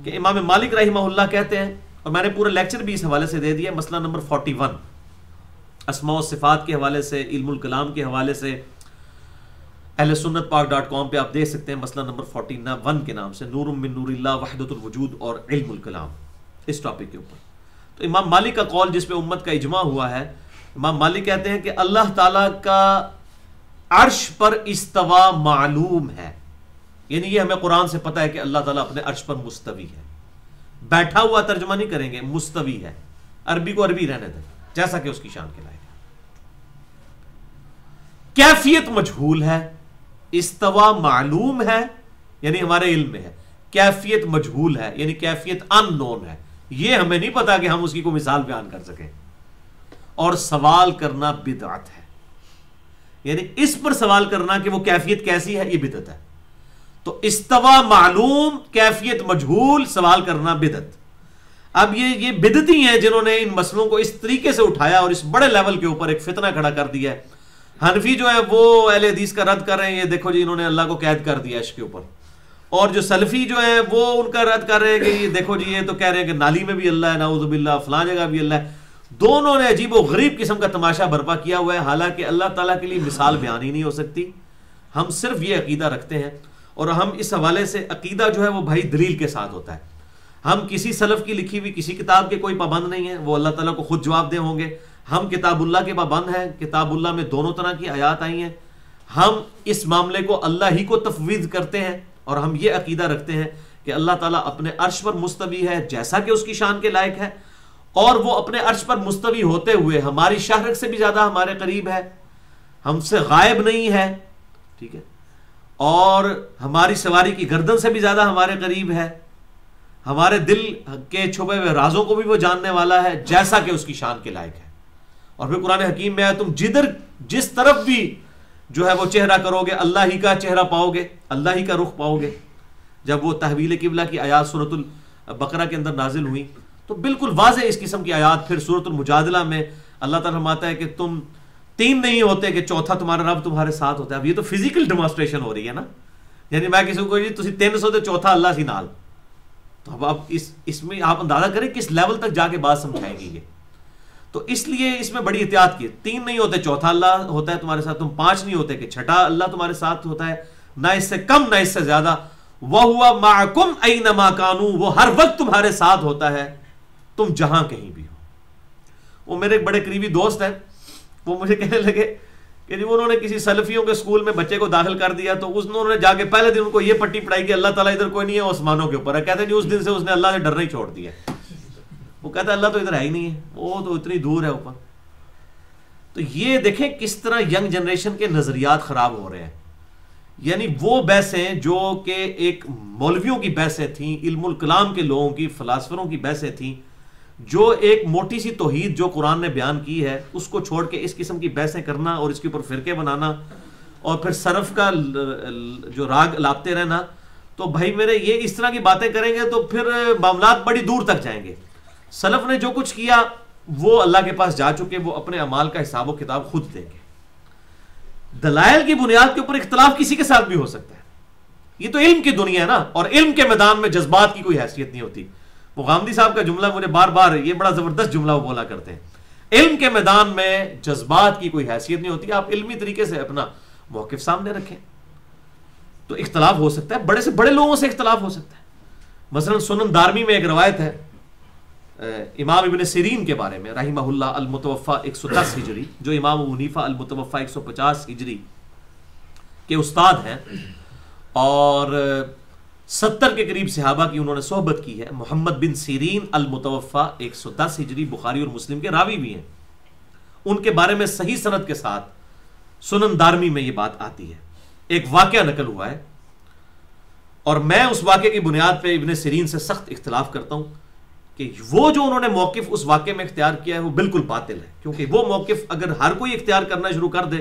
کہ امام مالک رحمہ اللہ کہتے ہیں، اور میں نے پورا لیکچر بھی اس حوالے سے دے دیا، مسئلہ نمبر 41 اسماء و صفات کے حوالے سے، علم الکلام کے حوالے سے اہل سنت پاک.com پہ آپ دیکھ سکتے ہیں، مسئلہ نمبر 41 کے نام سے، نور من نور اللہ وحدت الوجود اور علم الکلام، اس ٹاپک کے اوپر. تو امام مالک کا قول جس پہ امت کا اجماع ہوا ہے، امام مالک کہتے ہیں کہ اللہ تعالیٰ کا عرش پر استوا معلوم ہے. یعنی یہ ہمیں قرآن سے پتہ ہے کہ اللہ تعالیٰ اپنے عرش پر مستوی ہے. بیٹھا ہوا ترجمہ نہیں کریں گے، مستوی ہے. عربی کو عربی رہنے دیں جیسا کہ اس کی شان کے لائق ہے. کیفیت مجہول ہے، استوا معلوم ہے یعنی ہمارے علم میں ہے، کیفیت مجہول ہے یعنی کیفیت ان نون ہے. یہ ہمیں نہیں پتا کہ ہم اس کی کوئی مثال بیان کر سکیں. اور سوال کرنا بدعت ہے، یعنی اس پر سوال کرنا کہ وہ کیفیت کیسی ہے، یہ بدعت ہے. تو استوا معلوم، کیفیت مجہول، سوال کرنا بدعت. اب یہ بدعتی ہیں جنہوں نے ان مسئلوں کو اس طریقے سے اٹھایا اور اس بڑے لیول کے اوپر ایک فتنہ کھڑا کر دیا ہے. حنفی جو ہے وہ اہل حدیث کا رد کر رہے ہیں، یہ دیکھو جی انہوں نے اللہ کو قید کر دیا عشق کے اوپر، اور جو سلفی جو ہیں وہ ان کا رد کر رہے ہیں کہ یہ دیکھو جی یہ تو کہہ رہے ہیں کہ نالی میں بھی اللہ ہے، نعوذ باللہ، فلاں جگہ بھی اللہ ہے۔ دونوں نے عجیب و غریب قسم کا تماشا برپا کیا ہوا ہے، حالانکہ اللہ تعالیٰ کے لیے مثال بیان ہی نہیں ہو سکتی۔ ہم صرف یہ عقیدہ رکھتے ہیں، اور ہم اس حوالے سے عقیدہ جو ہے وہ بھائی دلیل کے ساتھ ہوتا ہے۔ ہم کسی سلف کی لکھی ہوئی کسی کتاب کے کوئی پابند نہیں ہیں، وہ اللہ تعالیٰ کو خود جواب دہ ہوں گے۔ ہم کتاب اللہ کے پابند ہیں، کتاب اللہ میں دونوں طرح کی آیات آئی ہیں۔ ہم اس معاملے کو اللہ ہی کو تفویض کرتے ہیں، اور ہم یہ عقیدہ رکھتے ہیں کہ اللہ تعالیٰ اپنے عرش پر مستوی ہے جیسا کہ اس کی شان کے لائق ہے، اور وہ اپنے عرش پر مستوی ہوتے ہوئے ہماری شہرت سے بھی زیادہ ہمارے قریب ہے، ہم سے غائب نہیں ہے، ٹھیک ہے، اور ہماری سواری کی گردن سے بھی زیادہ ہمارے قریب ہے، ہمارے دل کے چھپے ہوئے رازوں کو بھی وہ جاننے والا ہے جیسا کہ اس کی شان کے لائق ہے۔ اور پھر قرآن حکیم میں ہے تم جس طرف بھی جو ہے وہ چہرہ کرو گے اللہ ہی کا چہرہ پاؤ گے، اللہ ہی کا رخ پاؤ گے۔ جب وہ تحویل قبلہ کی آیات سورۃ البقرہ کے اندر نازل ہوئی تو بالکل واضح اس قسم کی آیات پھر سورۃ المجادلہ میں اللہ تعالیٰ فرماتا ہے کہ تم تین نہیں ہوتے کہ چوتھا تمہارا رب تمہارے ساتھ ہوتا ہے۔ اب یہ تو فزیکل ڈیمانسٹریشن ہو رہی ہے نا، یعنی میں کسی کو جی تسی 300 تے چوتھا اللہ سی نال، تو اب آپ اس میں آپ اندازہ کریں کس لیول تک جا کے بات سمجھائے گی یہ۔ تو اس لیے اس میں بڑی احتیاط کی، تین نہیں ہوتے چوتھا اللہ ہوتا ہے تمہارے ساتھ، تم پانچ نہیں ہوتے کہ چھٹا اللہ تمہارے ساتھ ہوتا ہے، نہ اس سے کم نہ اس سے زیادہ۔ وَهُوَ مَعَكُمْ أَيْنَمَا كَانُوا، وہ ہر وقت تمہارے ساتھ ہوتا ہے تم جہاں کہیں بھی ہو۔ وہ میرے ایک بڑے قریبی دوست ہیں، وہ مجھے کہنے لگے کہ جی انہوں نے کسی سلفیوں کے اسکول میں بچے کو داخل کر دیا، تو انہوں نے جا کے پہلے دن ان کو یہ پٹی پڑھائی کہ اللہ تعالیٰ ادھر کوئی نہیں ہے، آسمانوں کے اوپر ہے۔ کہتے ہیں جی اس دن سے اس نے اللہ سے ڈرنا ہی چھوڑ دیا۔ وہ کہتا ہے اللہ تو ادھر ہے ہی نہیں ہے، وہ تو اتنی دور ہے اوپر۔ تو یہ دیکھیں کس طرح ینگ جنریشن کے نظریات خراب ہو رہے ہیں، یعنی وہ بحثیں جو کہ ایک مولویوں کی بحثیں تھیں، علم الکلام کے لوگوں کی، فلاسفروں کی بحثیں تھیں، جو ایک موٹی سی توحید جو قرآن نے بیان کی ہے اس کو چھوڑ کے اس قسم کی بحثیں کرنا اور اس کے اوپر فرقے بنانا اور پھر صرف کا جو راگ لاپتے رہنا، تو بھائی میرے یہ اس طرح کی باتیں کریں گے تو پھر معاملات بڑی دور تک جائیں گے۔ سلف نے جو کچھ کیا وہ اللہ کے پاس جا چکے، وہ اپنے اعمال کا حساب و کتاب خود دیں گے۔ دلائل کی بنیاد کے اوپر اختلاف کسی کے ساتھ بھی ہو سکتا ہے، یہ تو علم کی دنیا ہے نا، اور علم کے میدان میں جذبات کی کوئی حیثیت نہیں ہوتی۔ وہ غامدی صاحب کا جملہ مجھے بار بار یہ بڑا زبردست جملہ وہ بولا کرتے ہیں، علم کے میدان میں جذبات کی کوئی حیثیت نہیں ہوتی، آپ علمی طریقے سے اپنا موقف سامنے رکھیں۔ تو اختلاف ہو سکتا ہے، بڑے سے بڑے لوگوں سے اختلاف ہو سکتا ہے۔ مثلا سنن دارمی میں ایک روایت ہے امام ابن سیرین کے بارے میں رحمہ اللہ، المتوفی 110 ہجری، جو امام ابو حنیفہ المتوفی 150 ہجری کے استاد ہیں، اور 70 کے قریب صحابہ کی انہوں نے صحبت کی ہے۔ محمد بن سیرین المتوفی 110 ہجری بخاری اور مسلم کے راوی بھی ہیں، ان کے بارے میں صحیح سند کے ساتھ سنن دارمی میں یہ بات آتی ہے۔ ایک واقعہ نقل ہوا ہے، اور میں اس واقعے کی بنیاد پہ ابن سیرین سے سخت اختلاف کرتا ہوں کہ وہ جو انہوں نے موقف اس واقعے میں اختیار کیا ہے وہ بالکل باطل ہے، کیونکہ وہ موقف اگر ہر کوئی اختیار کرنا شروع کر دے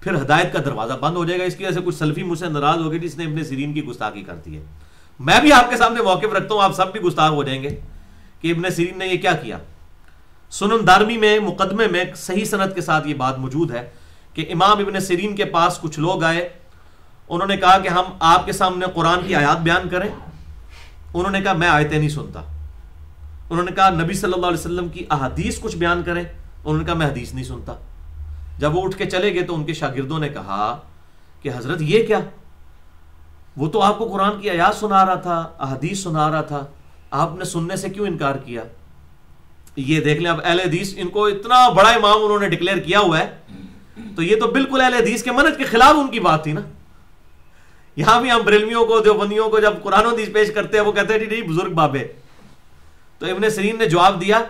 پھر ہدایت کا دروازہ بند ہو جائے گا۔ اس کی وجہ سے کچھ سلفی مجھ سے ناراض ہو گئے جس نے ابن سیرین کی گستاخی کر دی ہے۔ میں بھی آپ کے سامنے موقف رکھتا ہوں، آپ سب بھی گستاخ ہو جائیں گے کہ ابن سیرین نے یہ کیا کیا۔ سنن دارمی میں مقدمے میں صحیح سند کے ساتھ یہ بات موجود ہے کہ امام ابن سیرین کے پاس کچھ لوگ آئے، انہوں نے کہا کہ ہم آپ کے سامنے قرآن کی آیات بیان کریں۔ انہوں نے کہا میں آیتیں نہیں سنتا۔ انہوں نے کہا نبی صلی اللہ علیہ وسلم کی احادیث کچھ بیان کریں۔ انہوں نے کہا میں حدیث نہیں سنتا۔ جب وہ اٹھ کے چلے گئے تو ان کے شاگردوں نے کہا کہ حضرت یہ کیا، وہ تو آپ کو قرآن کی آیات سنا رہا تھا، احادیث سنا رہا تھا، آپ نے سننے سے کیوں انکار کیا؟ یہ دیکھ لیں اب اہل حدیث، ان کو اتنا بڑا امام انہوں نے ڈکلیئر کیا ہوا ہے، تو یہ تو بالکل اہل حدیث کے منہج کے خلاف ان کی بات تھی نا۔ یہاں بھی ہم بریلویوں کو، دیوبندیوں کو جب قرآن و حدیث پیش کرتے ہیں وہ کہتے ہیں جی بزرگ بابے۔ تو ابن سیرین نے جواب دیا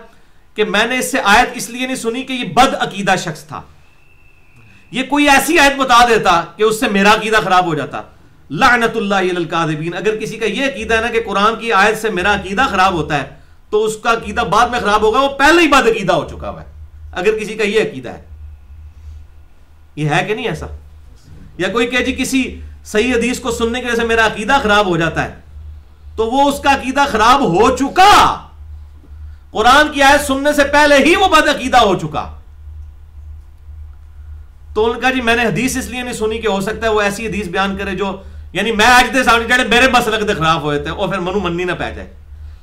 کہ میں نے اس سے آیت اس لیے نہیں سنی کہ یہ بد عقیدہ شخص تھا، یہ کوئی ایسی آیت بتا دیتا کہ اس سے میرا عقیدہ خراب ہو جاتا۔ لعنت اللہ علی الکاذبین، اگر کسی کا یہ عقیدہ ہے نا کہ قرآن کی آیت سے میرا عقیدہ خراب ہوتا ہے تو اس کا عقیدہ بعد میں خراب ہوگا، وہ پہلے ہی بد عقیدہ ہو چکا ہوا ہے۔ اگر کسی کا یہ عقیدہ ہے، یہ ہے کہ نہیں ایسا؟ یا کوئی کہ جی کسی صحیح حدیث کو سننے کی وجہ سے میرا عقیدہ خراب ہو جاتا ہے، تو وہ اس کا عقیدہ خراب ہو چکا، قرآن کی آیت سننے سے پہلے ہی وہ بد عقیدہ ہو چکا۔ تو ان کا جی میں نے حدیث اس لیے نہیں سنی کہ ہو سکتا ہے وہ ایسی حدیث بیان کرے جو یعنی میں آج دے سامنے جڑے میرے مسلک دے خلاف ہوئے تھے اور پھر منو مننی نہ پہ جائے.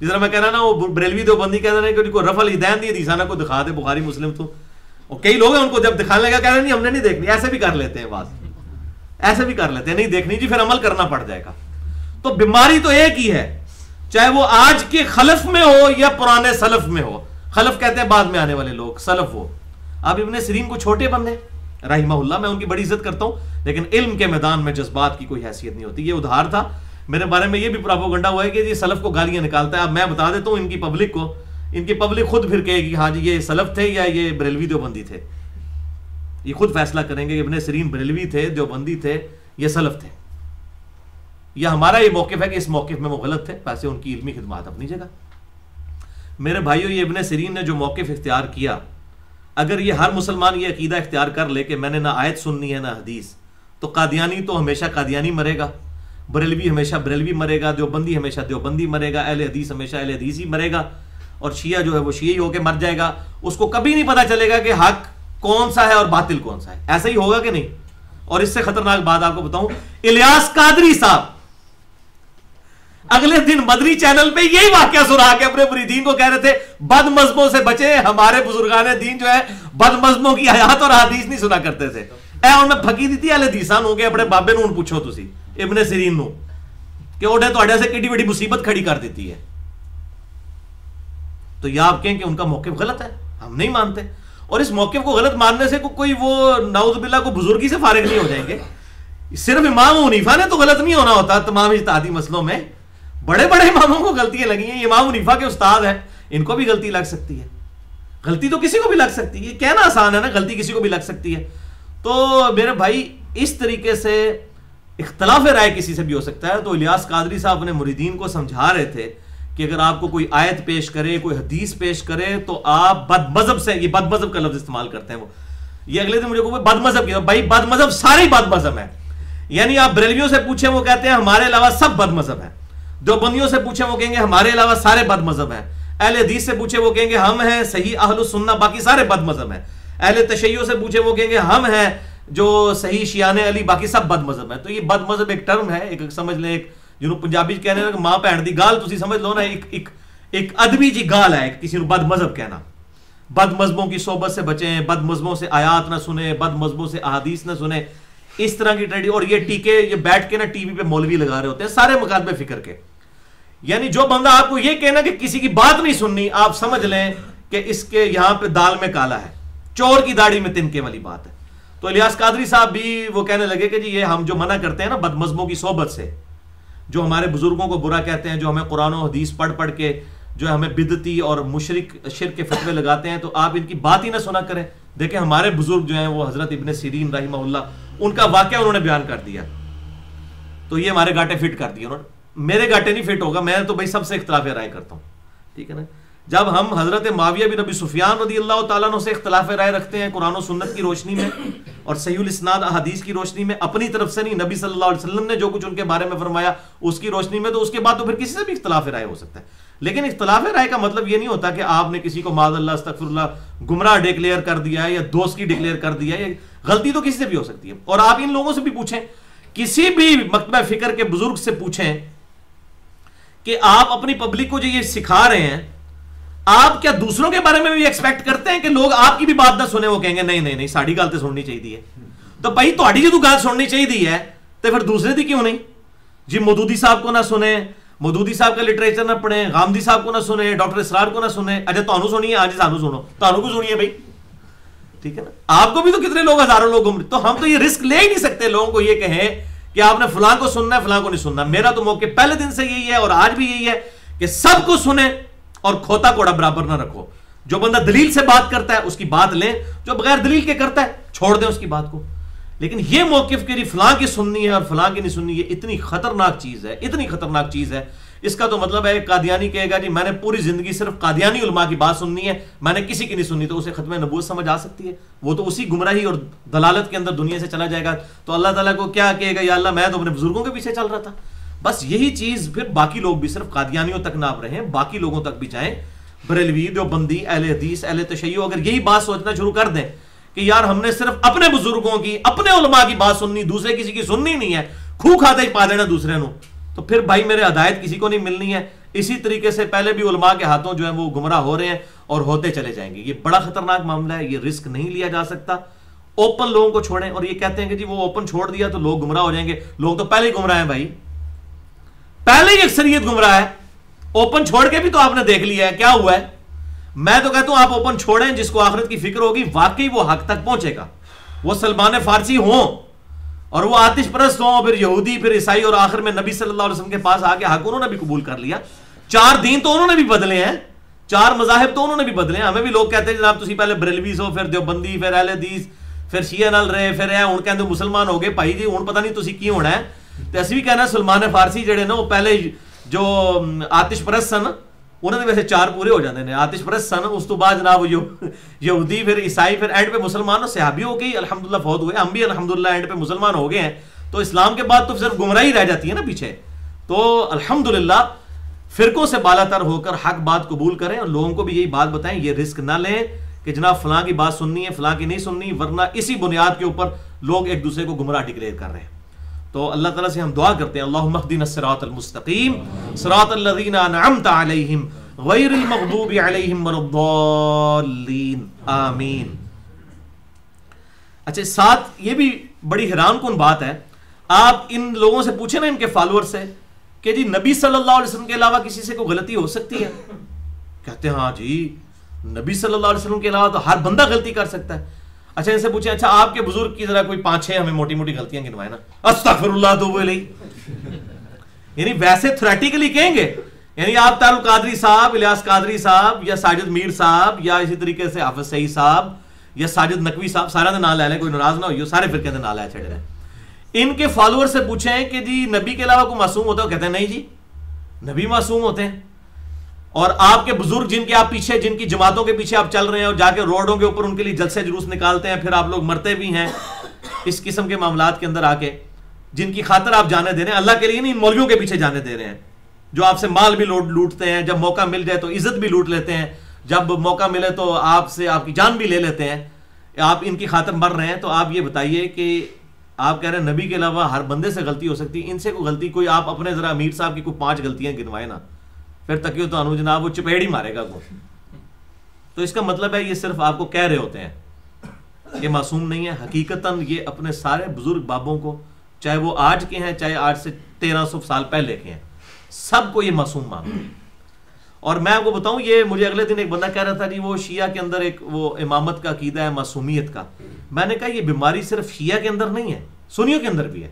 جس طرح میں کہہ رہا نا وہ بریلوی دیوبندی کہہ رہے ہیں کہ کوئی رفع الیدین دی حدیث نہ کو دکھا دے بخاری مسلم تو, اور کئی لوگ ہیں ان کو جب دکھانے لگا کہہ رہے ہیں نہیں ہم نے نہیں دیکھنی. ایسے بھی کر لیتے ہیں بات, ایسے بھی کر لیتے ہیں, نہیں دیکھنی جی پھر عمل کرنا پڑ جائے گا. تو بیماری تو ایک ہی ہے, چاہے وہ آج کے خلف میں ہو یا پرانے سلف میں ہو. خلف کہتے ہیں بعد میں آنے والے لوگ, سلف وہ. اب ابن سیرین کو چھوٹے بندے رحمہ اللہ, میں ان کی بڑی عزت کرتا ہوں, لیکن علم کے میدان میں جذبات کی کوئی حیثیت نہیں ہوتی. یہ ادھار تھا میرے بارے میں, یہ بھی پراپوگنڈا ہوا ہے کہ یہ سلف کو گالیاں نکالتا ہے. اب میں بتا دیتا ہوں ان کی پبلک کو, ان کی پبلک خود پھر کہے گی ہاں جی یہ سلف تھے یا یہ بریلوی دیوبندی تھے. یہ خود فیصلہ کریں گے کہ ابن سیرین بریلوی تھے, دیوبندی تھے, یہ سلف تھے. یا ہمارا یہ موقف ہے کہ اس موقف میں وہ غلط تھے, ویسے ان کی علمی خدمات اپنی جگہ. میرے بھائیو, یہ ابن سیرین نے جو موقف اختیار کیا, اگر یہ ہر مسلمان یہ عقیدہ اختیار کر لے کہ میں نے نہ آیت سننی ہے نہ حدیث, تو قادیانی تو ہمیشہ قادیانی مرے گا, بریلوی ہمیشہ بریلوی مرے گا, دیوبندی ہمیشہ دیوبندی مرے گا, اہل حدیث ہمیشہ اہل حدیث ہی مرے گا, اور شیعہ جو ہے وہ شیعی ہو کے مر جائے گا. اس کو کبھی نہیں پتا چلے گا کہ حق کون سا ہے اور باطل کون سا ہے. ایسا ہی ہوگا کہ نہیں؟ اور اس سے خطرناک بات آپ کو بتاؤں, الیاس قادری صاحب اگلے دن مدنی چینل پہ یہی واقعہ سنا کے اپنے مریدین کو کہہ رہے تھے بد مذہبوں سے بچے. ہمارے بزرگان دین جو ہے بد مذہبوں کی حیات اور حدیث نہیں سنا کرتے تھے. اے ان میں پھکی دیتی اہل حدیثان ہو گئے اپنے بابے نو پوچھو تسی ابن سیرین نو کہ اوڈے تو سے کیڈی بڑی مصیبت کھڑی کر دیتی ہے. تو یہ آپ کہیں کہ ان کا موقف غلط ہے, ہم نہیں مانتے. اور اس موقف کو غلط ماننے سے کوئی وہ نعوذ باللہ کو بزرگی سے فارغ نہیں ہو جائیں گے. صرف امام حنیفہ نے تو غلط نہیں ہونا ہوتا تمام اجتہادی مسئلوں میں, بڑے بڑے اماموں کو غلطیاں لگی ہیں. امام حنیفہ کے استاد ہیں, ان کو بھی غلطی لگ سکتی ہے. غلطی تو کسی کو بھی لگ سکتی ہے, کہنا آسان ہے نا, غلطی کسی کو بھی لگ سکتی ہے. تو میرے بھائی اس طریقے سے اختلاف رائے کسی سے بھی ہو سکتا ہے. تو الیاس قادری صاحب اپنے مریدین کو سمجھا رہے تھے کہ اگر آپ کو کوئی آیت پیش کرے, کوئی حدیث پیش کرے, تو آپ بد مذہب سے, یہ بد مذہب کا لفظ استعمال کرتے ہیں وہ, یہ اگلے دن مجھے کو بد مذہب کی, بھائی بد مذہب سارے بد مذہب ہیں. یعنی آپ بریلویوں سے پوچھیں وہ کہتے ہیں ہمارے علاوہ سب بد مذہب ہیں, دیوبندیوں سے پوچھیں وہ کہیں گے ہمارے علاوہ سارے بد مذہب ہیں, اہل حدیث سے پوچھیں وہ کہیں گے ہم ہیں صحیح اہل السنہ, باقی سارے بد مذہب ہیں, اہل تشیع سے پوچھیں وہ کہیں گے ہم ہیں جو صحیح شیعان علی, باقی سب بد مذہب ہیں. تو یہ بد مذہب ایک ٹرم ہے, ایک سمجھ لیں, ایک جنہوں پنجابی کہنے لگے ماں بہن دی گال, تسی سمجھ لو نا, ایک ادبی جی گال ہے کسی نے بد مذہب کہنا. بد مذہبوں کی صحبت سے بچیں, بد مذہبوں سے آیات نہ سنیں, بد مذہبوں سے احادیث نہ سنیں, اس طرح کی ٹریڈی. اور یہ ٹیکے یہ بیٹھ کے نا ٹی وی پہ مولوی لگا رہے ہوتے ہیں سارے مقادمے فکر کے. یعنی جو بندہ آپ کو یہ کہنا کہ کسی کی بات نہیں سننی, آپ سمجھ لیں کہ اس کے یہاں پہ دال میں کالا ہے, چور کی داڑھی میں تنکے والی بات ہے. تو الیاس قادری صاحب بھی وہ کہنے لگے کہ جی یہ ہم جو منع کرتے ہیں نا بد مذہبوں کی صحبت سے, جو ہمارے بزرگوں کو برا کہتے ہیں, جو ہمیں قرآن و حدیث پڑھ پڑھ کے جو ہمیں بدعتی اور مشرک شرک کے فتوے لگاتے ہیں, تو آپ ان کی بات ہی نہ سنا کریں. دیکھیں ہمارے بزرگ جو ہیں وہ حضرت ابن سیرین رحمہ اللہ, ان کا واقعہ انہوں نے بیان کر دیا, تو یہ ہمارے گاٹے فٹ کر دیے انہوں نے. میرے گاٹے نہیں فٹ ہوگا, میں تو بھائی سب سے اختلاف رائے کرتا ہوں, ٹھیک ہے نا. جب ہم حضرت معاویہ بن ابی سفیان رضی اللہ تعالیٰ عنہ سے اختلاف رائے رکھتے ہیں قرآن و سنت کی روشنی میں اور صحیح الاسناد احادیث کی روشنی میں, اپنی طرف سے نہیں, نبی صلی اللہ علیہ وسلم نے جو کچھ ان کے بارے میں فرمایا اس کی روشنی میں, تو اس کے بعد تو پھر کسی سے بھی اختلاف رائے ہو سکتا ہے. لیکن اختلاف رائے کا مطلب یہ نہیں ہوتا کہ آپ نے کسی کو معاذ اللہ استغفر اللہ گمراہ ڈکلیئر کر دیا ہے یا دوست کی ڈکلیئر کر دیا ہے. غلطی تو کسی سے بھی ہو سکتی ہے. اور آپ ان لوگوں سے بھی پوچھیں, کسی بھی مکتبہ فکر کے بزرگ سے پوچھیں کہ آپ اپنی پبلک کو جو یہ سکھا رہے ہیں, آپ کیا دوسروں کے بارے میں بھی ایکسپیکٹ کرتے ہیں کہ لوگ آپ کی بھی بات نہ سنیں؟ وہ کہیں گے نہیں نہیں نہیں, ساڑی گل تو سننی چاہیے. تو بھائی تہاڈی جو گل سننی چاہیے ہے تو پھر دوسرے دی کیوں نہیں جی؟ مودودی صاحب کو نہ سنیں, مودودی صاحب کا لٹریچر نہ پڑھیں, غامدی صاحب کو نہ سنیں, ڈاکٹر اسرار کو نہ سنیں. اچھا تانوں سنیے, ہاں جی سانوں سنو, تانوں کو سنیے بھائی, ٹھیک ہے نا. آپ کو بھی تو کتنے لوگ, ہزاروں لوگ گم. تو ہم تو یہ رسک لے ہی نہیں سکتے لوگوں کو یہ کہیں کہ آپ نے فلاں کو سننا ہے فلاں کو نہیں سننا. میرا تو موقع پہلے دن سے یہی ہے اور آج بھی یہی ہے کہ سب کو سنیں اور کھوتا کوڑا برابر نہ رکھو. جو بندہ دلیل سے بات کرتا ہے اس کی بات لیں, جو بغیر دلیل کے کرتا ہے چھوڑ دیں اس کی بات کو. لیکن یہ موقف کہ فلاں کی سننی ہے اور فلاں کی نہیں سننی, یہ اتنی خطرناک چیز ہے, اتنی خطرناک چیز ہے. اس کا تو مطلب ہے قادیانی کہے گا جی میں نے پوری زندگی صرف قادیانی علماء کی بات سننی ہے, میں نے کسی کی نہیں سننی, تو اسے ختم نبوت سمجھ آ سکتی ہے. وہ تو اسی گمراہی اور دلالت کے اندر دنیا سے چلا جائے گا. تو اللہ تعالیٰ کو کیا کہے گا, یا اللہ میں تو اپنے بزرگوں کے پیچھے چل رہا تھا. بس یہی چیز پھر باقی لوگ بھی صرف قادیانیوں تک نہ آپ رہیں, باقی لوگوں تک بھی جائیں. بریلوی, دیوبندی, اہل حدیث, اہل تشیع اگر یہی بات سوچنا شروع کر دیں کہ یار ہم نے صرف اپنے بزرگوں کی اپنے علماء کی بات سننی, دوسرے کسی کی سننی نہیں ہے, کھو کھاتے ہی پا دینا دوسرے نو, تو پھر بھائی میرے ہدایت کسی کو نہیں ملنی ہے. اسی طریقے سے پہلے بھی علماء کے ہاتھوں جو ہیں وہ گمراہ ہو رہے ہیں اور ہوتے چلے جائیں گے. یہ بڑا خطرناک معاملہ ہے, یہ رسک نہیں لیا جا سکتا. اوپن لوگوں کو چھوڑیں, اور یہ کہتے ہیں کہ جی وہ اوپن چھوڑ دیا تو لوگ گمراہ ہو جائیں گے. لوگ تو پہلے ہی گمراہ ہیں بھائی, پہلے ہی اکثریت گمراہ ہے. اوپن چھوڑ کے بھی تو آپ نے دیکھ لیا ہے کیا ہوا ہے. میں تو کہتا ہوں آپ اوپن چھوڑیں, جس کو آخرت کی فکر ہوگی واقعی وہ حق تک پہنچے گا. وہ سلمان فارسی ہوں اور وہ آتش پرست ہوں, پھر یہودی, پھر عیسائی, اور آخر میں نبی صلی اللہ علیہ وسلم کے پاس آ کے حق انہوں نے بھی قبول کر لیا. 4 دین تو انہوں نے بھی بدلے ہیں, 4 مذاہب تو انہوں نے بھی بدلے ہیں. ہمیں بھی لوگ کہتے ہیں جناب تسی پہلے بریلوی ہو, پھر دیوبندی, پھر اہل حدیث, پھر شیعہ نال رہے, پھر ہن کہندے مسلمان ہو گئے. بھائی جی ہن پتہ نہیں تسی کی ہونا ہے. تے اسی بھی کہنا سلمان فارسی جڑے نا وہ پہلے جو آتش پرست سن انہوں نے ویسے 4 پورے ہو جاندے نے. آتش پرست سن, اس تو بعد جناب یہودی, پھر عیسائی, پھر اینڈ پہ مسلمان, صحابی ہو گئی الحمدللہ فوت ہوئے. ہم بھی الحمدللہ اینڈ پہ مسلمان ہو گئے ہیں. تو اسلام کے بعد تو صرف گمراہی رہ جاتی ہے نا پیچھے. تو الحمدللہ فرقوں سے بالا تر ہو کر حق بات قبول کریں, اور لوگوں کو بھی یہی بات بتائیں. یہ رسک نہ لیں کہ جناب فلاں کی بات سننی ہے, فلاں کی نہیں سننی, ورنہ اسی بنیاد کے اوپر لوگ ایک دوسرے کو گمراہ ڈکلیئر کر رہے ہیں. تو اللہ تعالیٰ سے ہم دعا کرتے ہیں, اللہم اہدنا الصراط المستقیم صراط الذین انعمت علیہم غیر المغضوب علیہم ولا الضالین آمین. اچھا ساتھ یہ بھی بڑی حیران کن بات ہے, آپ ان لوگوں سے پوچھیں نا, ان کے فالوور سے, کہ جی نبی صلی اللہ علیہ وسلم کے علاوہ کسی سے کوئی غلطی ہو سکتی ہے؟ کہتے ہیں ہاں جی نبی صلی اللہ علیہ وسلم کے علاوہ تو ہر بندہ غلطی کر سکتا ہے. اچھا ان سے پوچھیں, اچھا آپ کے بزرگ کی ذرا کوئی 5-6 ہمیں موٹی موٹی غلطیاں گنوائے نا, استغفر اللہ توب الیہ. یعنی ویسے تھریٹیکلی کہیں گے, یعنی آپ طارق قادری صاحب, الیاس قادری صاحب, یا ساجد میر صاحب, یا اسی طریقے سے حافظ سعید صاحب, یا ساجد نقوی صاحب, سارا دے نام لے لیں, کوئی ناراض نہ ہوئیو, سارے فرقے دے نام لے چھڑے رہے. ان کے فالوور سے پوچھیں کہ جی نبی کے علاوہ کوئی معصوم ہوتا ہے؟ کہتے ہیں نہیں جی نبی معصوم ہوتے ہیں. اور آپ کے بزرگ جن کے آپ پیچھے, جن کی جماعتوں کے پیچھے آپ چل رہے ہیں, اور جا کے روڈوں کے اوپر ان کے لیے جلسے جلوس نکالتے ہیں, پھر آپ لوگ مرتے بھی ہیں اس قسم کے معاملات کے اندر آ کے, جن کی خاطر آپ جانے دے رہے ہیں, اللہ کے لیے نہیں, ان مولویوں کے پیچھے جانے دے رہے ہیں, جو آپ سے مال بھی لوٹتے ہیں, جب موقع مل جائے تو عزت بھی لوٹ لیتے ہیں, جب موقع ملے تو آپ سے آپ کی جان بھی لے لیتے ہیں. آپ ان کی خاطر مر رہے ہیں. تو آپ یہ بتائیے کہ آپ کہہ رہے ہیں نبی کے علاوہ ہر بندے سے غلطی ہو سکتی, ان سے کوئی غلطی, کوئی آپ اپنے ذرا امیر صاحب کی کوئی 5 غلطیاں گنوائے نا, پھر تکیو تو انو جناب وہ چپیڑ ہی مارے گا کو. تو اس کا مطلب ہے یہ صرف آپ کو کہہ رہے ہوتے ہیں, یہ معصوم نہیں ہے. حقیقتاً یہ اپنے سارے بزرگ بابوں کو, چاہے وہ آج کے ہیں چاہے آج سے 1300 سال پہلے کے ہیں, سب کو یہ معصوم مانتے ہیں. اور میں آپ کو بتاؤں, یہ مجھے اگلے دن ایک بندہ کہہ رہا تھا جی وہ شیعہ کے اندر ایک وہ امامت کا عقیدہ ہے, معصومیت کا. میں نے کہا یہ بیماری صرف شیعہ کے اندر نہیں ہے, سنیوں کے اندر بھی ہے.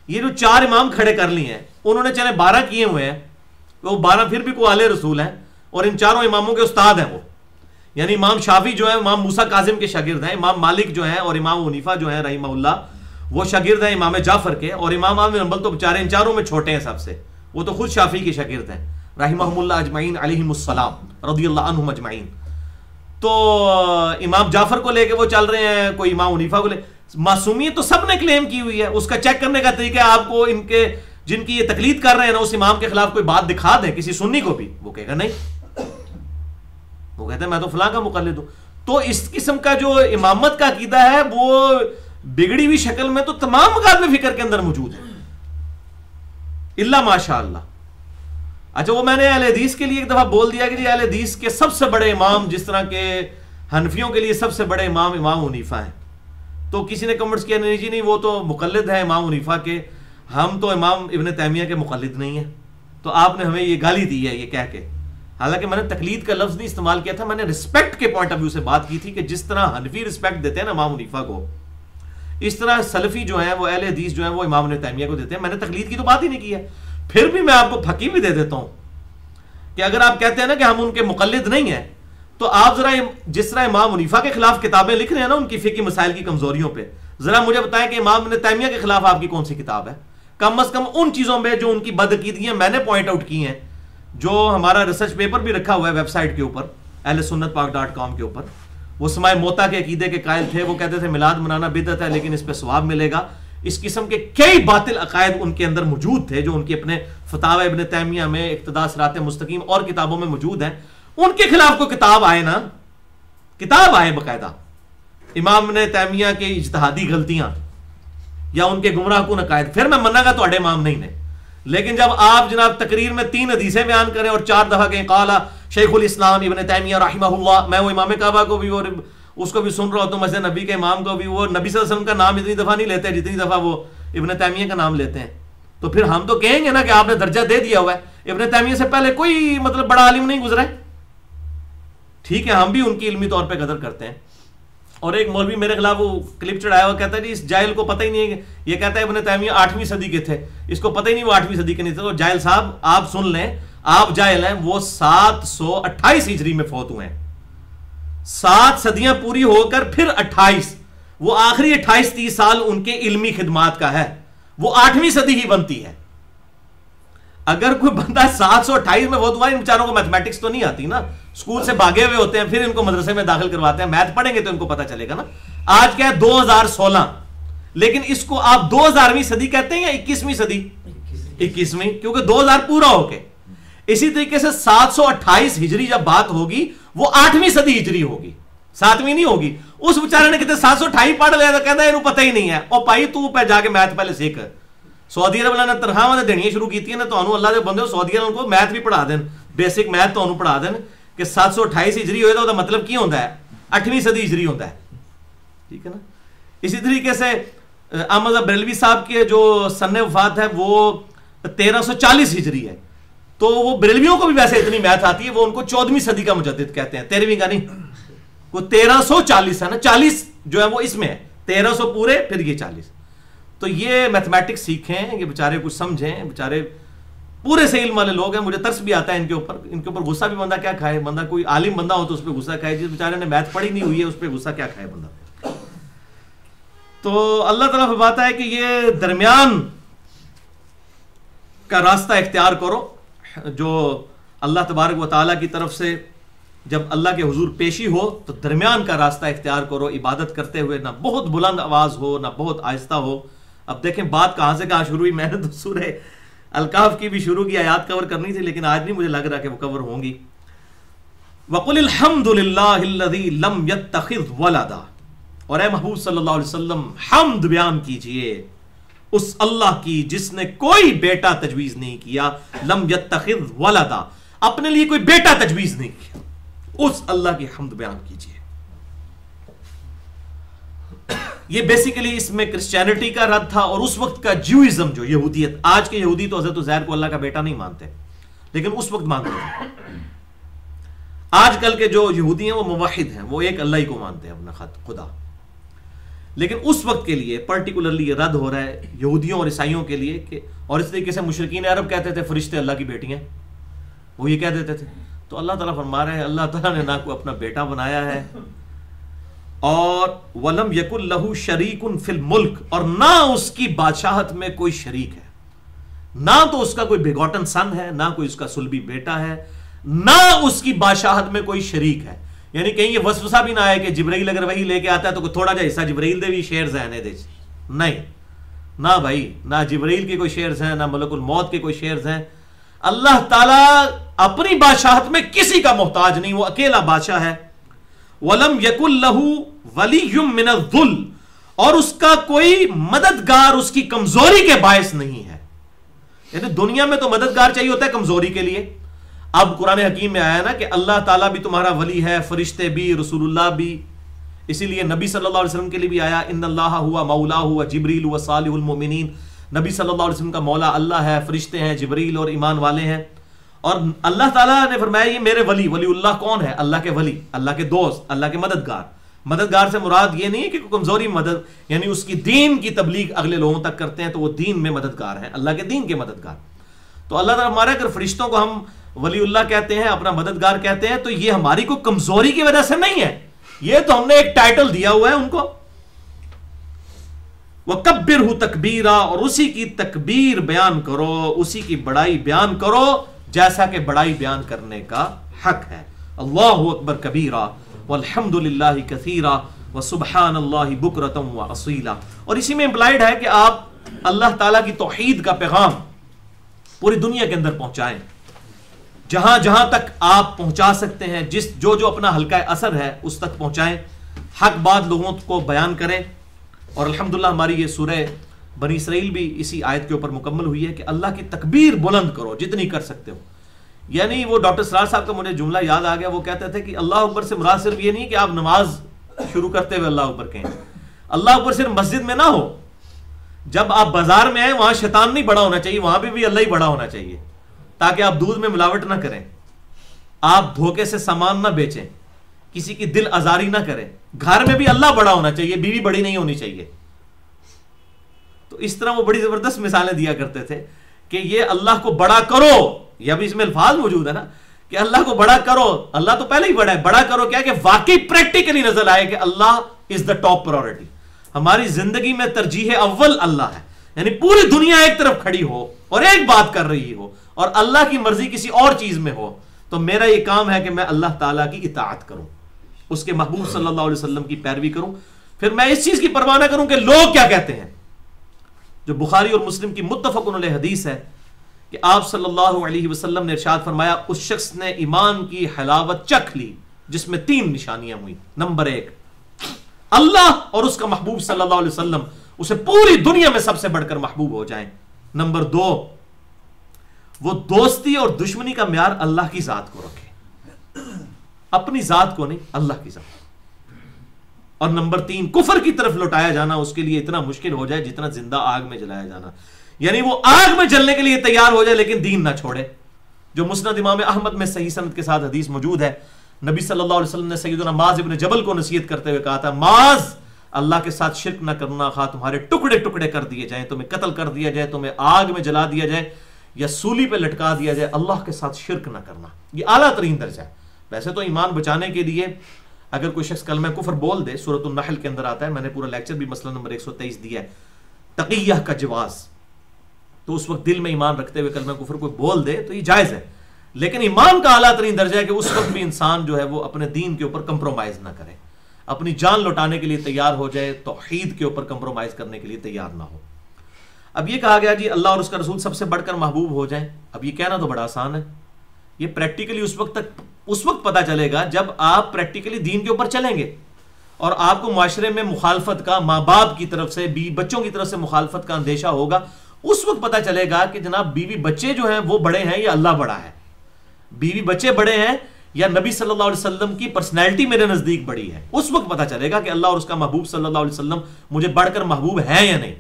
یہ جو 4 امام کھڑے کر لیے ہیں, انہوں نے چلے 12 کیے ہوئے ہیں, وہ 12 پھر بھی کو آل رسول ہیں, اور ان 4 اماموں کے استاد ہیں وہ. یعنی امام شافعی جو ہے امام موسیٰ کاظم کے شاگرد ہیں, امام مالک جو ہیں اور امام حنیفہ جو ہیں رحمہ اللہ وہ شاگرد ہیں امام جعفر کے, اور امام احمد بن حنبل تو بیچارے ان 4 میں چھوٹے ہیں سب سے, وہ تو خود شافعی کے شاگرد ہیں رحمہم اللہ اجمعین علیہم السلام رضی اللہ عنہم اجمعین. تو امام جعفر کو لے کے وہ چل رہے ہیں, کوئی امام حنیفہ کو لے. معصومیت تو سب نے کلیم کی ہوئی ہے, اس کا چیک کرنے کا طریقہ آپ کو ان کے جن کی یہ تقلید کر رہے ہیں نا اس امام کے خلاف کوئی بات دکھا دیں کسی سنی کو بھی, وہ کہے گا نہیں, وہ کہتے ہیں میں تو فلاں کا مقلد ہوں. تو اس قسم کا جو امامت کا عقیدہ ہے وہ بگڑی ہوئی شکل میں تو تمام مکاتب فکر کے اندر موجود ہے, الا ماشاء اللہ. اچھا وہ میں نے اہل حدیث کے لیے ایک دفعہ بول دیا کہ جی اہل حدیث کے سب سے بڑے امام, جس طرح کہ حنفیوں کے لیے سب سے بڑے امام امام حنیفہ ہیں. تو کسی نے کمنٹس کیا نہیں جی نہیں وہ تو مقلد ہے امام حنیفہ کے, ہم تو امام ابن تیمیہ کے مقلد نہیں ہیں. تو آپ نے ہمیں یہ گالی دی ہے یہ کہہ کے, حالانکہ میں نے تقلید کا لفظ نہیں استعمال کیا تھا, میں نے رسپیکٹ کے پوائنٹ آف ویو سے بات کی تھی کہ جس طرح حنفی رسپیکٹ دیتے ہیں نا امام حنیفہ کو, اس طرح سلفی جو ہیں وہ اہل حدیث جو ہیں وہ امام ابن تیمیہ کو دیتے ہیں. میں نے تقلید کی تو بات ہی نہیں کی ہے. پھر بھی میں آپ کو پھکی بھی دے دیتا ہوں کہ اگر آپ کہتے ہیں نا کہ ہم ان کے مقلد نہیں ہیں, تو آپ ذرا جس طرح امام حنیفہ کے خلاف کتابیں لکھ رہے ہیں نا ان کی فقہی مسائل کی کمزوریوں پہ, ذرا مجھے بتائیں کہ امام ابن تیمیہ کے خلاف آپ کی کون سی کتاب ہے, کم از کم ان چیزوں میں جو ان کی بدعقیدگیاں میں نے پوائنٹ آؤٹ کی ہیں, جو ہمارا ریسرچ پیپر بھی رکھا ہوا ہے ویب سائٹ کے اوپر ahlsunnatpak.com کے اوپر. وہ سماع موتا کے عقیدے کے قائل تھے, وہ کہتے تھے میلاد منانا بدعت ہے لیکن اس پہ ثواب ملے گا. اس قسم کے کئی باطل عقائد ان کے اندر موجود تھے جو ان کے اپنے فتاوی ابن تیمیہ میں, اقتداء صراط مستقیم اور کتابوں میں موجود ہیں. ان کے خلاف کوئی کتاب آئے نا, کتاب آئے باقاعدہ امام ابن تیمیہ کے اجتہادی غلطیاں یا ان کے گمراہ کن عقائد، پھر میں مننا گا تواڈے امام نہیں نے. لیکن جب آپ جناب تقریر میں 3 حدیثیں بیان کریں اور 4 دفعہ کہیں قال شیخ الاسلام ابن تیمیہ رحمہ اللہ، میں وہ امام کعبہ کو بھی اور اس کو بھی سن رہا ہوتا ہوں، مسجد نبی کے امام کو بھی، وہ نبی صلی اللہ علیہ وسلم کا نام اتنی دفعہ نہیں لیتے جتنی دفعہ وہ ابن تیمیہ کا نام لیتے ہیں. تو پھر ہم تو کہیں گے نا کہ آپ نے درجہ دے دیا ہوا ہے، ابن تیمیہ سے پہلے کوئی مطلب بڑا عالم نہیں گزرا ہے. ٹھیک ہے، ہم بھی ان کی علمی طور پہ قدر کرتے ہیں. اور ایک مولوی میرے خلاف وہ کلپ چڑھایا ہوا، کہتا ہے جی اس جاہل کو پتہ ہی نہیں ہے، یہ کہتا ہے ابن تیمیہ 8ویں صدی کے تھے، اس کو پتہ ہی نہیں وہ 8ویں صدی کے نہیں تھے. تو جاہل صاحب آپ سن لیں، آپ جاہل ہیں، وہ 728 ہجری میں فوت ہوئے ہیں. 7 صدیاں پوری ہو کر پھر 28، وہ آخری 28-30 سال ان کے علمی خدمات کا ہے، وہ 8ویں صدی ہی بنتی ہے. اگر کوئی بندہ 728 میں فوت ہوا، ان بیچاروں کو میتھمیٹکس تو نہیں آتی نا، اسکول سے بھاگے ہوئے ہوتے ہیں، پھر ان کو مدرسے میں داخل کرواتے ہیں، میتھ پڑھیں گے تو ان کو پتہ چلے گا نا. آج کیا ہے 2016، لیکن اس کو آپ 2000ویں صدی کہتے ہیں یا 21ویں صدی؟ 21ویں، کیونکہ 2000 پورا ہو کے. اسی طریقے سے 728 ہجری جب بات ہوگی وہ 8ویں صدی ہجری ہوگی، 7ویں نہیں ہوگی. اس بیچارے نے کہتے 728 پڑھ لیا تو کہتا ہے انہوں پتہ ہی نہیں ہے. اور بھائی تو پہ جا کے میتھ پہلے سیکھ. سعودی عرب نے تنخواہ دینی شروع کی نا، تو اللہ دے بندے سعودی عرب کو میتھ بھی پڑھا دین، بیسک میتھ تو پڑھا دین کہ 728 ہجری ہوئے تو مطلب کی ہوتا ہے 8ویں صدی ہجری ہوتا ہے. ٹھیک ہے نا. اسی طریقے سے احمد بریلوی صاحب کے جو سن وفات ہے وہ 1340 ہجری ہے. تو وہ بریلویوں کو بھی ویسے اتنی میتھ آتی ہے، وہ ان کو 14ویں صدی کا مجدد کہتے ہیں، 13ویں کا نہیں. وہ 1340 ہے نا، 40 جو ہے وہ اس میں ہے، 1300 پورے پھر یہ 40. تو یہ میتھمیٹکس سیکھیں، یہ بیچارے کچھ سمجھیں، بیچارے پورے سے علم والے لوگ ہیں. مجھے ترس بھی آتا ہے ان کے اوپر غصہ بھی بندہ کیا کھائے. بندہ کوئی عالم بندہ ہو تو اس پہ غصہ کھائے، جس بیچارے نے میتھ پڑھی نہیں ہوئی ہے اس پہ غصہ کیا کھائے بندہ. تو اللہ تعالیٰ فرماتا ہے کہ یہ درمیان کا راستہ اختیار کرو، جو اللہ تبارک و تعالیٰ کی طرف سے جب اللہ کے حضور پیشی ہو تو درمیان کا راستہ اختیار کرو، عبادت کرتے ہوئے نہ بہت بلند آواز ہو نہ بہت آہستہ ہو. اب دیکھیں بات کہاں سے کہاں شروع ہوئی. میں نے تو سورہ الکہف کی بھی شروع کی آیات کور کرنی تھی، لیکن آج نہیں مجھے لگ رہا کہ وہ کور ہوں گی. وَقُلِ الْحَمْدُ لِلَّهِ الَّذِي لَمْ يَتَّخِذْ وَلَدًا، اور اے محبوب صلی اللہ علیہ وسلم حمد بیان کیجئے اس اللہ کی جس نے کوئی بیٹا تجویز نہیں کیا. لم يتخذ ولدا، اپنے لیے کوئی بیٹا تجویز نہیں کیا، اس اللہ کی حمد بیان کیجئے. یہ بیسیکلی اس میں کرسچینٹی کا رد تھا اور اس وقت کا جیوئزم جو یہودیت. آج کے یہودی تو حضرت عزیر کو اللہ کا بیٹا نہیں مانتے، لیکن اس وقت مانتے تھے. آج کل کے جو یہودی ہیں وہ موحد ہیں، وہ ایک اللہ ہی کو مانتے ہیں اپنا خدا. لیکن اس وقت کے لیے پرٹیکولرلی یہ رد ہو رہا ہے یہودیوں اور عیسائیوں کے لیے کہ، اور اس طریقے سے مشرکین عرب کہتے تھے فرشتے اللہ کی بیٹیاں، وہ یہ کہہ دیتے تھے. تو اللہ تعالیٰ فرما رہے ہیں اللہ تعالیٰ نے نہ کوئی اپنا بیٹا بنایا ہے، اور وَلَمْ يَكُنْ لَهُ شَرِيكٌ فِي الْمُلْكِ، اور نہ اس کی بادشاہت میں کوئی شریک ہے. نہ تو اس کا کوئی بیگوٹن سن ہے، نہ کوئی اس کا سلبی بیٹا ہے، نہ اس کی بادشاہت میں کوئی شریک ہے. یعنی کہیں یہ وسوسہ بھی نہ آئے کہ جبرائیل اگر وہی لے کے آتا ہے تو کوئی تھوڑا جا حصہ جبرائیل دے بھی شیئرز ہیں دے. نہیں، نہ بھائی، نہ جبرائیل کے کوئی شیئرز ہیں، نہ ملک الموت کے کوئی شیئرز ہیں. اللہ تعالیٰ اپنی بادشاہت میں کسی کا محتاج نہیں، وہ اکیلا بادشاہ ہے. وَلَمْ يَكُنْ لَهُ وَلِيٌّ مِّنَ الذُّلِّ، اور اس کا کوئی مددگار اس کی کمزوری کے باعث نہیں ہے. یعنی دنیا میں تو مددگار چاہیے ہوتا ہے کمزوری کے لیے. اب قرآن حکیم میں آیا نا کہ اللہ تعالیٰ بھی تمہارا ولی ہے، فرشتے بھی، رسول اللہ بھی. اسی لیے نبی صلی اللہ علیہ وسلم کے لیے بھی آیا ان اللہ ہوا مولا ہوا جبریل و صالح المؤمنین. نبی صلی اللہ علیہ وسلم کا مولا اللہ ہے، فرشتے ہیں، جبریل اور ایمان والے ہیں. اور اللہ تعالیٰ نے فرمایا یہ میرے ولی. ولی اللہ کون ہے؟ اللہ کے ولی، اللہ کے دوست، اللہ کے مددگار. مددگار سے مراد یہ نہیں ہے کہ کمزوری مدد، یعنی اس کی دین کی تبلیغ اگلے لوگوں تک کرتے ہیں تو وہ دین میں مددگار ہیں، اللہ کے دین کے مددگار. تو اللہ تعالیٰ ہمارا اگر فرشتوں کو ہم ولی اللہ کہتے ہیں، اپنا مددگار کہتے ہیں، تو یہ ہماری کوئی کمزوری کی وجہ سے نہیں ہے، یہ تو ہم نے ایک ٹائٹل دیا ہوا ہے ان کو. وَكَبِّرْهُ تَكْبِيرًا، اور اسی کی تکبیر بیان کرو، اسی کی بڑائی بیان کرو جیسا کہ بڑائی بیان کرنے کا حق ہے. اللہ اکبر کبیرا والحمد للہ کثیرا وسبحان اللہ بکرۃ واصیلا. اور اسی میں امپلائڈ ہے کہ آپ اللہ تعالیٰ کی توحید کا پیغام پوری دنیا کے اندر پہنچائیں، جہاں جہاں تک آپ پہنچا سکتے ہیں، جو اپنا حلقہ اثر ہے اس تک پہنچائیں. حق بات لوگوں کو بیان کریں. اور الحمدللہ ہماری یہ سورہ بنی اسرائیل بھی اسی آیت کے اوپر مکمل ہوئی ہے کہ اللہ کی تکبیر بلند کرو جتنی کر سکتے ہو. یعنی وہ ڈاکٹر سرار صاحب کا مجھے جملہ یاد آ گیا, وہ کہتے تھے کہ اللہ اکبر سے مراد صرف یہ نہیں کہ آپ نماز شروع کرتے ہوئے اللہ اکبر کہیں. اللہ اکبر صرف مسجد میں نہ ہو, جب آپ بازار میں آئیں وہاں شیطان نہیں بڑا ہونا چاہیے, وہاں پہ بھی اللہ ہی بڑا ہونا چاہیے, تاکہ آپ دودھ میں ملاوٹ نہ کریں, آپ دھوکے سے سامان نہ بیچیں, کسی کی دل آزاری نہ کریں. گھر میں بھی اللہ بڑا ہونا چاہیے, بیوی بڑی نہیں ہونی چاہیے. تو اس طرح وہ بڑی زبردست مثالیں دیا کرتے تھے کہ یہ اللہ کو بڑا کرو, یہ ابھی اس میں الفاظ موجود ہے نا کہ اللہ کو بڑا کرو. اللہ تو پہلے ہی بڑا ہے, بڑا کرو کیا کہ واقعی پریکٹیکلی نظر آئے کہ اللہ از دا ٹاپ پرائورٹی. ہماری زندگی میں ترجیح اول اللہ ہے, یعنی پوری دنیا ایک طرف کھڑی ہو اور ایک بات کر رہی ہو اور اللہ کی مرضی کسی اور چیز میں ہو, تو میرا یہ کام ہے کہ میں اللہ تعالیٰ کی اطاعت کروں, اس کے محبوب صلی اللہ علیہ وسلم کی پیروی کروں. پھر میں اس چیز کی پرواہ نہ کروں کہ لوگ کیا کہتے ہیں. جو بخاری اور مسلم کی متفق علیہ حدیث ہے کہ آپ صلی اللہ علیہ وسلم نے ارشاد فرمایا, اس شخص نے ایمان کی حلاوت چکھ لی جس میں 3 نشانیاں ہوئی. نمبر 1, اللہ اور اس کا محبوب صلی اللہ علیہ وسلم اسے پوری دنیا میں سب سے بڑھ کر محبوب ہو جائیں. نمبر 2, وہ دوستی اور دشمنی کا معیار اللہ کی ذات کو رکھے, اپنی ذات کو نہیں, اللہ کی ذات. اور نمبر 3, کفر کی طرف لوٹایا جانا اس کے لیے اتنا مشکل ہو جائے جتنا زندہ آگ میں جلایا جانا, یعنی وہ آگ میں جلنے کے لیے تیار ہو جائے لیکن دین نہ چھوڑے. جو مسند امام احمد میں صحیح سند کے ساتھ حدیث موجود ہے, نبی صلی اللہ علیہ وسلم نے سیدنا معاذ ابن جبل کو نصیحت کرتے ہوئے کہا تھا, معاذ اللہ کے ساتھ شرک نہ کرنا, خواہ تمہارے ٹکڑے ٹکڑے کر دیے جائیں, تمہیں قتل کر دیا جائے, تمہیں آگ میں جلا دیا جائے یا سولی پہ لٹکا دیا جائے, اللہ کے ساتھ شرک نہ کرنا. یہ اعلیٰ ترین درجہ ہے. ویسے تو ایمان بچانے کے لیے اگر کوئی شخص کلمہ کفر بول دے, سورۃ النحل کے اندر آتا ہے, میں نے پورا لیکچر بھی مسئلہ نمبر 123 دیا ہے, تقیہ کا جواز, تو اس وقت دل میں ایمان رکھتے ہوئے کلمہ کفر کوئی بول دے تو یہ جائز ہے. لیکن ایمان کا اعلیٰ ترین درجہ ہے کہ اس وقت بھی انسان جو ہے وہ اپنے دین کے اوپر کمپرومائز نہ کرے, اپنی جان لوٹانے کے لیے تیار ہو جائے, توحید کے اوپر کمپرومائز کرنے کے لیے تیار نہ ہو. اب یہ کہا گیا جی اللہ اور اس کا رسول سب سے بڑھ کر محبوب ہو جائیں. اب یہ کہنا تو بڑا آسان ہے, یہ پریکٹیکلی اس وقت پتہ چلے گا جب آپ پریکٹیکلی دین کے اوپر چلیں گے اور آپ کو معاشرے میں مخالفت کا, ماں باپ کی طرف سے, بچوں کی طرف سے مخالفت کا اندیشہ ہوگا. اس وقت پتہ چلے گا کہ جناب بیوی بچے جو ہیں وہ بڑے ہیں یا اللہ بڑا ہے, بیوی بچے بڑے ہیں یا نبی صلی اللہ علیہ وسلم کی پرسنالٹی میرے نزدیک بڑی ہے. اس وقت پتہ چلے گا کہ اللہ اور اس کا محبوب صلی اللہ علیہ وسلم مجھے بڑھ کر محبوب ہے یا نہیں.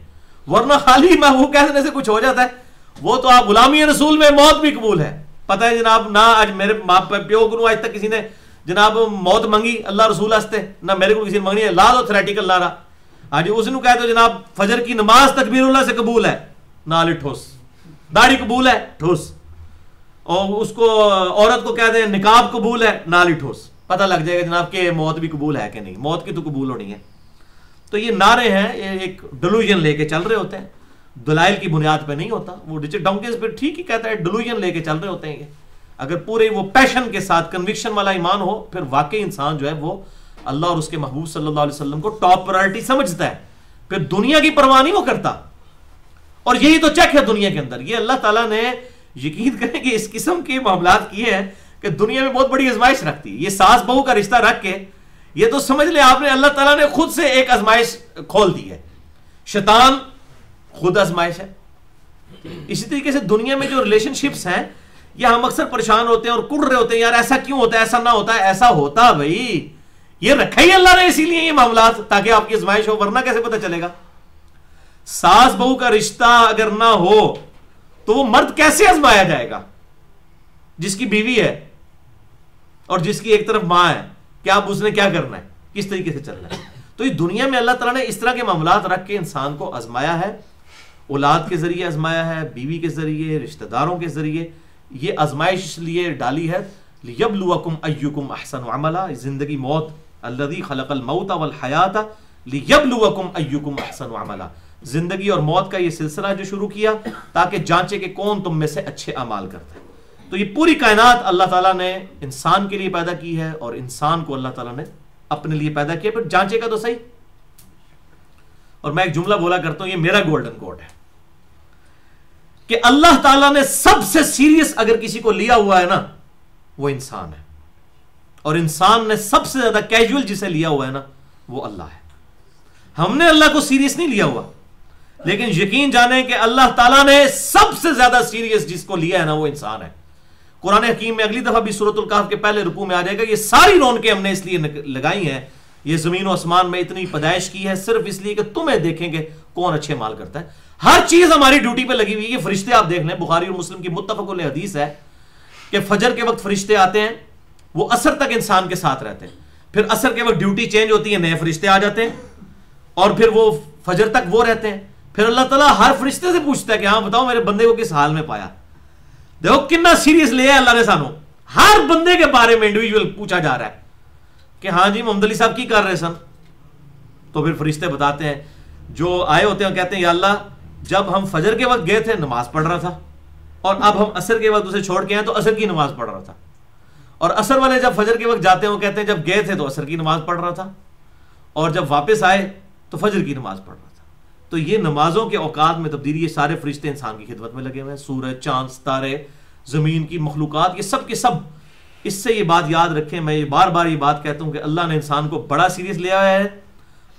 ورنہ خالی محبوب کہنے سے کچھ ہو جاتا ہے, وہ تو آپ غلامی رسول میں موت بھی قبول ہے. پتہ ہے جناب, نہ آج میرے ماں پیو کو آج تک کسی نے جناب موت منگی اللہ رسول واسطے, نہ میرے کو کسی نے منگنی ہے, لا دو تھریٹیکل لا رہا. آج اس نے کہا تو جناب فجر کی نماز تکبیر اللہ سے قبول ہے, نال ٹھوس, داڑھی قبول ہے, ٹھوس, اور اس کو عورت کو کہہ دیں نقاب قبول ہے, نال ٹھوس. پتہ لگ جائے گا جناب کہ موت بھی قبول ہے کہ نہیں. موت کی تو قبول ہونی ہے. تو یہ نعرے ہیں, ایک ڈیلوژن لے کے چل رہے ہوتے ہیں, دلائل کی بنیاد پہ نہیں ہوتا. وہ رچرڈ ڈاکنز پہ ٹھیک ہی کہتا ہے, ڈیلوژن لے کے چل رہے ہوتے ہیں. یہ اگر پورے وہ پیشن کے ساتھ کنوکشن والا ایمان ہو, پھر واقعی انسان جو ہے وہ اللہ اور اس کے محبوب صلی اللہ علیہ وسلم کو ٹاپ پرائورٹی سمجھتا ہے, پھر دنیا کی پرواہ نہیں وہ کرتا. اور یہی تو چیک ہے دنیا کے اندر. یہ اللہ تعالیٰ نے یقین کریں کہ اس قسم کے معاملات کیے ہیں کہ دنیا میں بہت بڑی آزمائش رکھتی ہے. یہ ساس بہو کا رشتہ رکھ کے یہ تو سمجھ لیں آپ نے اللہ تعالیٰ نے خود سے ایک آزمائش کھول دی ہے. شیطان خود آزمائش ہے. اسی طریقے سے دنیا میں جو ریلیشن شپس ہیں, یہ ہم اکثر پریشان ہوتے ہیں اور کڑ رہے ہوتے ہیں, یار ایسا کیوں ہوتا ہے, ایسا نہ ہوتا ہے. ایسا ہوتا بھائی, یہ رکھا ہی اللہ نے اسی لیے یہ معاملات, تاکہ آپ کی آزمائش ہو. ورنہ کیسے پتہ چلے گا؟ ساس بہو کا رشتہ اگر نہ ہو تو وہ مرد کیسے آزمایا جائے گا جس کی بیوی ہے اور جس کی ایک طرف ماں ہے؟ کہ آپ اس نے کیا کرنا ہے, کس طریقے سے چلنا ہے. تو یہ دنیا میں اللہ تعالیٰ نے اس طرح کے معاملات رکھ کے انسان کو آزمایا ہے. اولاد کے ذریعے آزمایا ہے, بیوی کے ذریعے, رشتہ داروں کے ذریعے. یہ آزمائش اس لیے ڈالی ہے لیبلوکم ایکم احسن عملا. زندگی موت, الذی خلق الموت والحیات لیبلوکم ایکم احسن عملا. زندگی اور موت کا یہ سلسلہ جو شروع کیا تاکہ جانچے کہ کون تم میں سے اچھے اعمال کرتا ہے. تو یہ پوری کائنات اللہ تعالیٰ نے انسان کے لیے پیدا کی ہے اور انسان کو اللہ تعالیٰ نے اپنے لیے پیدا کیا. پھر جانچے کا تو صحیح. اور میں ایک جملہ بولا کرتا ہوں, یہ میرا گولڈن کوٹ ہے کہ اللہ تعالیٰ نے سب سے سیریس اگر کسی کو لیا ہوا ہے نا وہ انسان ہے, اور انسان نے سب سے زیادہ کیجول جسے لیا ہوا ہے نا وہ اللہ ہے. ہم نے اللہ کو سیریس نہیں لیا ہوا, لیکن یقین جانیں کہ اللہ تعالیٰ نے سب سے زیادہ سیریس جس کو لیا ہے نا وہ انسان ہے. قرآن حکیم میں اگلی دفعہ بھی سورۃ الکہف کے پہلے رکوع میں آ جائے گا, یہ ساری رونقیں ہم نے اس لیے لگائی ہیں, یہ زمین و آسمان میں اتنی پیدائش کی ہے صرف اس لیے کہ تمہیں دیکھیں گے کون اچھے مال کرتا ہے. ہر چیز ہماری ڈیوٹی پہ لگی ہوئی ہے. یہ فرشتے آپ دیکھ لیں, بخاری اور مسلم کی متفق علیہ حدیث ہے کہ فجر کے وقت فرشتے آتے ہیں, وہ عصر تک انسان کے ساتھ رہتے ہیں, پھر عصر کے وقت ڈیوٹی چینج ہوتی ہے, نئے فرشتے آ جاتے ہیں, اور پھر وہ فجر تک وہ رہتے ہیں. پھر اللہ تعالیٰ ہر فرشتے سے پوچھتا ہے کہ ہاں بتاؤ میرے بندے کو کس حال میں پایا. دیکھو کتنا سیریس لیا ہے اللہ نے سانو, ہر بندے کے بارے میں انڈیویجول پوچھا جا رہا ہے کہ ہاں جی محمد علی صاحب کی کر رہے سن. تو پھر فرشتے بتاتے ہیں, جو آئے ہوتے ہیں کہتے ہیں یا اللہ جب ہم فجر کے وقت گئے تھے نماز پڑھ رہا تھا, اور اب ہم عصر کے وقت اسے چھوڑ کے آئے تو عصر کی نماز پڑھ رہا تھا. اور عصر والے جب فجر کے وقت جاتے ہیں وہ کہتے ہیں جب گئے تھے تو عصر کی نماز پڑھ رہا تھا, اور جب واپس آئے تو فجر کی نماز پڑھ رہا تھا. تو یہ نمازوں کے اوقات میں تبدیلی, یہ سارے فرشتے انسان کی خدمت میں لگے ہوئے ہیں. سورج, چاند, ستارے, زمین کی مخلوقات, یہ سب کے سب. اس سے یہ بات یاد رکھیں, میں یہ بار بار یہ بات کہتا ہوں کہ اللہ نے انسان کو بڑا سیریس لیا ہوا ہے.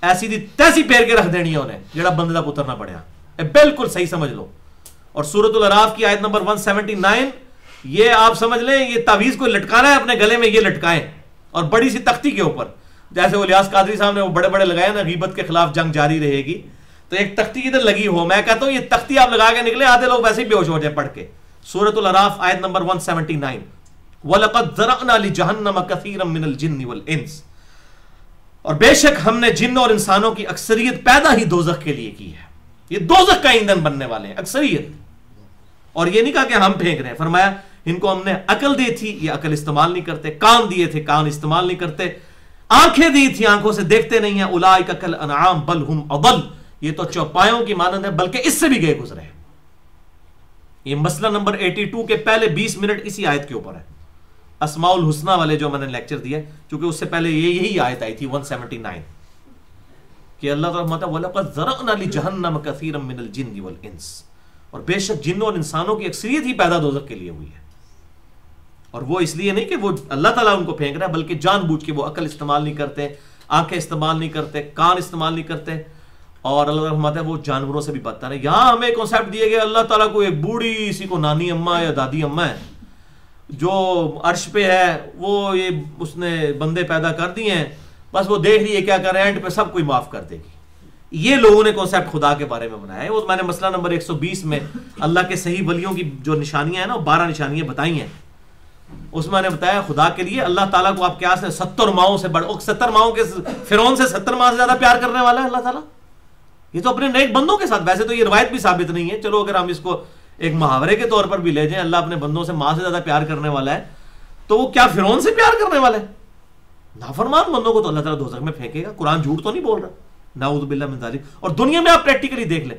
ایسی دی تیسی پھیر کے رکھ دینی ہے انہیں جڑا بندے دا پتر نہ پڑیا, بالکل صحیح سمجھ لو. اور سورۃ الاعراف کی آیت نمبر 179, یہ آپ سمجھ لیں یہ تعویذ کو لٹکانا ہے اپنے گلے میں, یہ لٹکائیں, اور بڑی سی تختی کے اوپر, جیسے وہ الیاس قادری صاحب نے وہ بڑے بڑے لگائے نا, غیبت کے خلاف جنگ جاری رہے گی, تو ایک تختی ادھر لگی ہو. میں کہتا ہوں یہ تختی آپ لگا کے نکلے, آدھے لوگ ویسے ہی بے ہوش ہو جائیں پڑھ کے. سورۃ الاعراف آیت نمبر 179, وَلَقَدْ ذَرَعْنَا لِجَهَنَّمَ كَثِيرًا مِنَ الْجِنِّ وَالْإِنسِ, اور بے شک ہم نے جن اور انسانوں کی اکثریت پیدا ہی دوزخ کے لیے کی ہے. یہ دوزخ کا ایندھن بننے والے ہیں اکثریت. اور یہ نہیں کہا کہ ہم پھینک رہے ہیں, فرمایا ان کو ہم نے عقل دی تھی, یہ عقل استعمال نہیں کرتے, کان دیے تھے, کان استعمال نہیں کرتے, آنکھیں دی تھی, آنکھوں سے دیکھتے نہیں ہیں. اولئک کالانعام بل ہم اضل, یہ تو چوپایوں کی مانند ہے بلکہ اس سے بھی گئے گزرے ہیں. یہ مسئلہ نمبر 82 کے پہلے 20 منٹ اسی آیت کے اوپر ہے, اسماء الحسنہ والے جو میں نے لیکچر دیا, چونکہ اس سے پہلے یہی آیت آئی تھی 179 کہ اللہ تعالیٰ فرماتا ہے وَلَقَدْ ذَرَعْنَا لِجَهَنَّمَ كَثِيرًا مِنَ الْجِنِّ وَالْإِنسِ, اور بے شک جنوں اور انسانوں کی اکثریت ہی پیدا دوزخ کے لیے ہوئی ہے. اور وہ اس لیے نہیں کہ وہ اللہ تعالیٰ ان کو پھینک رہا ہے, بلکہ جان بوجھ کے وہ عقل استعمال نہیں کرتے, آنکھیں استعمال نہیں کرتے, کان استعمال نہیں کرتے, اور اللہ تعالیٰ فرماتا ہے وہ جانوروں سے بھی بدتر ہے. یہاں ہمیں کنسیپٹ دیے گئے اللہ تعالیٰ کو ایک بوڑھی سی کو نانی اماں یا دادی اماں ہے جو عرش پہ ہے, وہ یہ اس نے بندے پیدا کر دیے ہیں, بس وہ دیکھ رہی ہے کیا کر رہے ہیں, اینڈ پہ سب کوئی معاف کر دے گی. یہ لوگوں نے کنسیپٹ خدا کے بارے میں بنایا ہے. وہ میں نے مسئلہ نمبر 120 میں اللہ کے صحیح ولیوں کی جو نشانیاں ہیں نا, 12 نشانیاں بتائی ہیں, اس میں نے بتایا خدا کے لیے اللہ تعالیٰ کو آپ کیا سے 70 ماہوں سے 70 ماہوں کے فرعون سے 70 ماہ سے زیادہ پیار کرنے والا ہے اللہ تعالیٰ. یہ تو اپنے نیک بندوں کے ساتھ, ویسے تو یہ روایت بھی ثابت نہیں ہے, چلو اگر ہم اس کو ایک محاورے کے طور پر بھی لے جائیں, اللہ اپنے بندوں سے ماں سے زیادہ پیار کرنے والا ہے, تو وہ کیا فرعون سے پیار کرنے والا ہے؟ نافرمان بندوں کو تو اللہ تعالیٰ دوزخ میں پھینکے گا. قرآن جھوٹ تو نہیں بول رہا, نعوذ باللہ من ذالک. اور دنیا میں آپ پریکٹیکلی دیکھ لیں,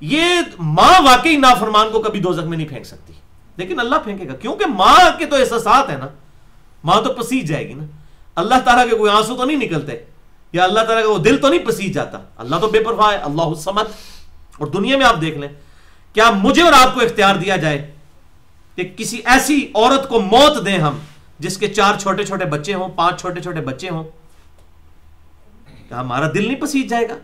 یہ ماں واقعی نافرمان کو کبھی دوزخ میں نہیں پھینک سکتی, لیکن اللہ پھینکے گا, کیونکہ ماں کے تو احساسات ہیں نا, ماں تو پسیج جائے گی نا. اللہ تعالیٰ کے کوئی آنسو تو نہیں نکلتے, یا اللہ تعالیٰ کا وہ دل تو نہیں پسیج جاتا, اللہ تو بے پرواہ ہے, اللہ الصمد. اور دنیا میں آپ دیکھ لیں, کیا مجھے اور آپ کو اختیار دیا جائے کہ کسی ایسی عورت کو موت دیں ہم جس کے 4 چھوٹے چھوٹے بچے ہوں, 5 چھوٹے چھوٹے بچے ہوں, کیا ہمارا دل نہیں پسیج جائے گا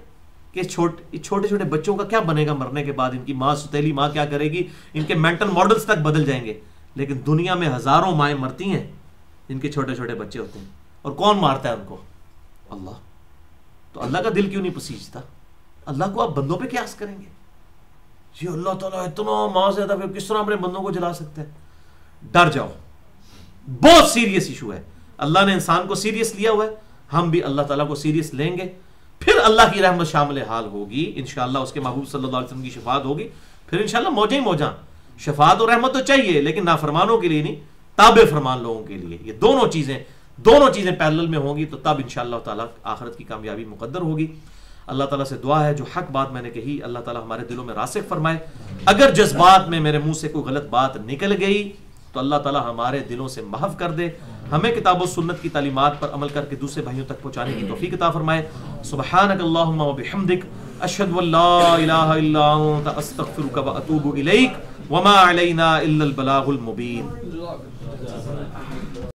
کہ چھوٹے چھوٹے بچوں کا کیا بنے گا مرنے کے بعد, ان کی ماں ستیلی ماں کیا کرے گی, ان کے مینٹل ماڈلز تک بدل جائیں گے. لیکن دنیا میں ہزاروں مائیں مرتی ہیں جن کے چھوٹے چھوٹے بچے ہوتے ہیں, اور کون مارتا ہے ان کو؟ اللہ. تو اللہ کا دل کیوں نہیں پسیجتا؟ اللہ کو آپ بندوں پہ قیاس کریں گے؟ یہ اللہ تعالیٰ اتنا ماں سے زیادہ کس طرح اپنے بندوں کو جلا سکتا ہے؟ ڈر جاؤ, بہت سیریس ایشو ہے. اللہ نے انسان کو سیریس لیا ہوا ہے, ہم بھی اللہ تعالیٰ کو سیریس لیں گے, پھر اللہ کی رحمت شامل حال ہوگی انشاءاللہ. اس کے محبوب صلی اللہ علیہ وسلم کی شفاعت ہوگی, پھر انشاءاللہ موجیں ہی موجاں. شفاعت اور رحمت تو چاہیے, لیکن نافرمانوں کے لیے نہیں, تابع فرمان لوگوں کے لیے. یہ دونوں چیزیں پیرلل میں ہوں گی, تو تب انشاءاللہ تعالیٰ آخرت کی کامیابی مقدر ہوگی. اللہ تعالیٰ سے دعا ہے جو حق بات میں نے کہی اللہ تعالیٰ ہمارے دلوں میں راسخ فرمائے. اگر جذبات میں میرے منہ سے کوئی غلط بات نکل گئی تو اللہ تعالیٰ ہمارے دلوں سے محو کر دے, ہمیں کتاب و سنت کی تعلیمات پر عمل کر کے دوسرے بھائیوں تک پہنچانے کی توفیق عطا فرمائے. سبحانک اللہم و بحمدک, اشہد ان لا الہ الا انت, استغفرک و اتوب الیک, وما علینا الا البلاغ المبین.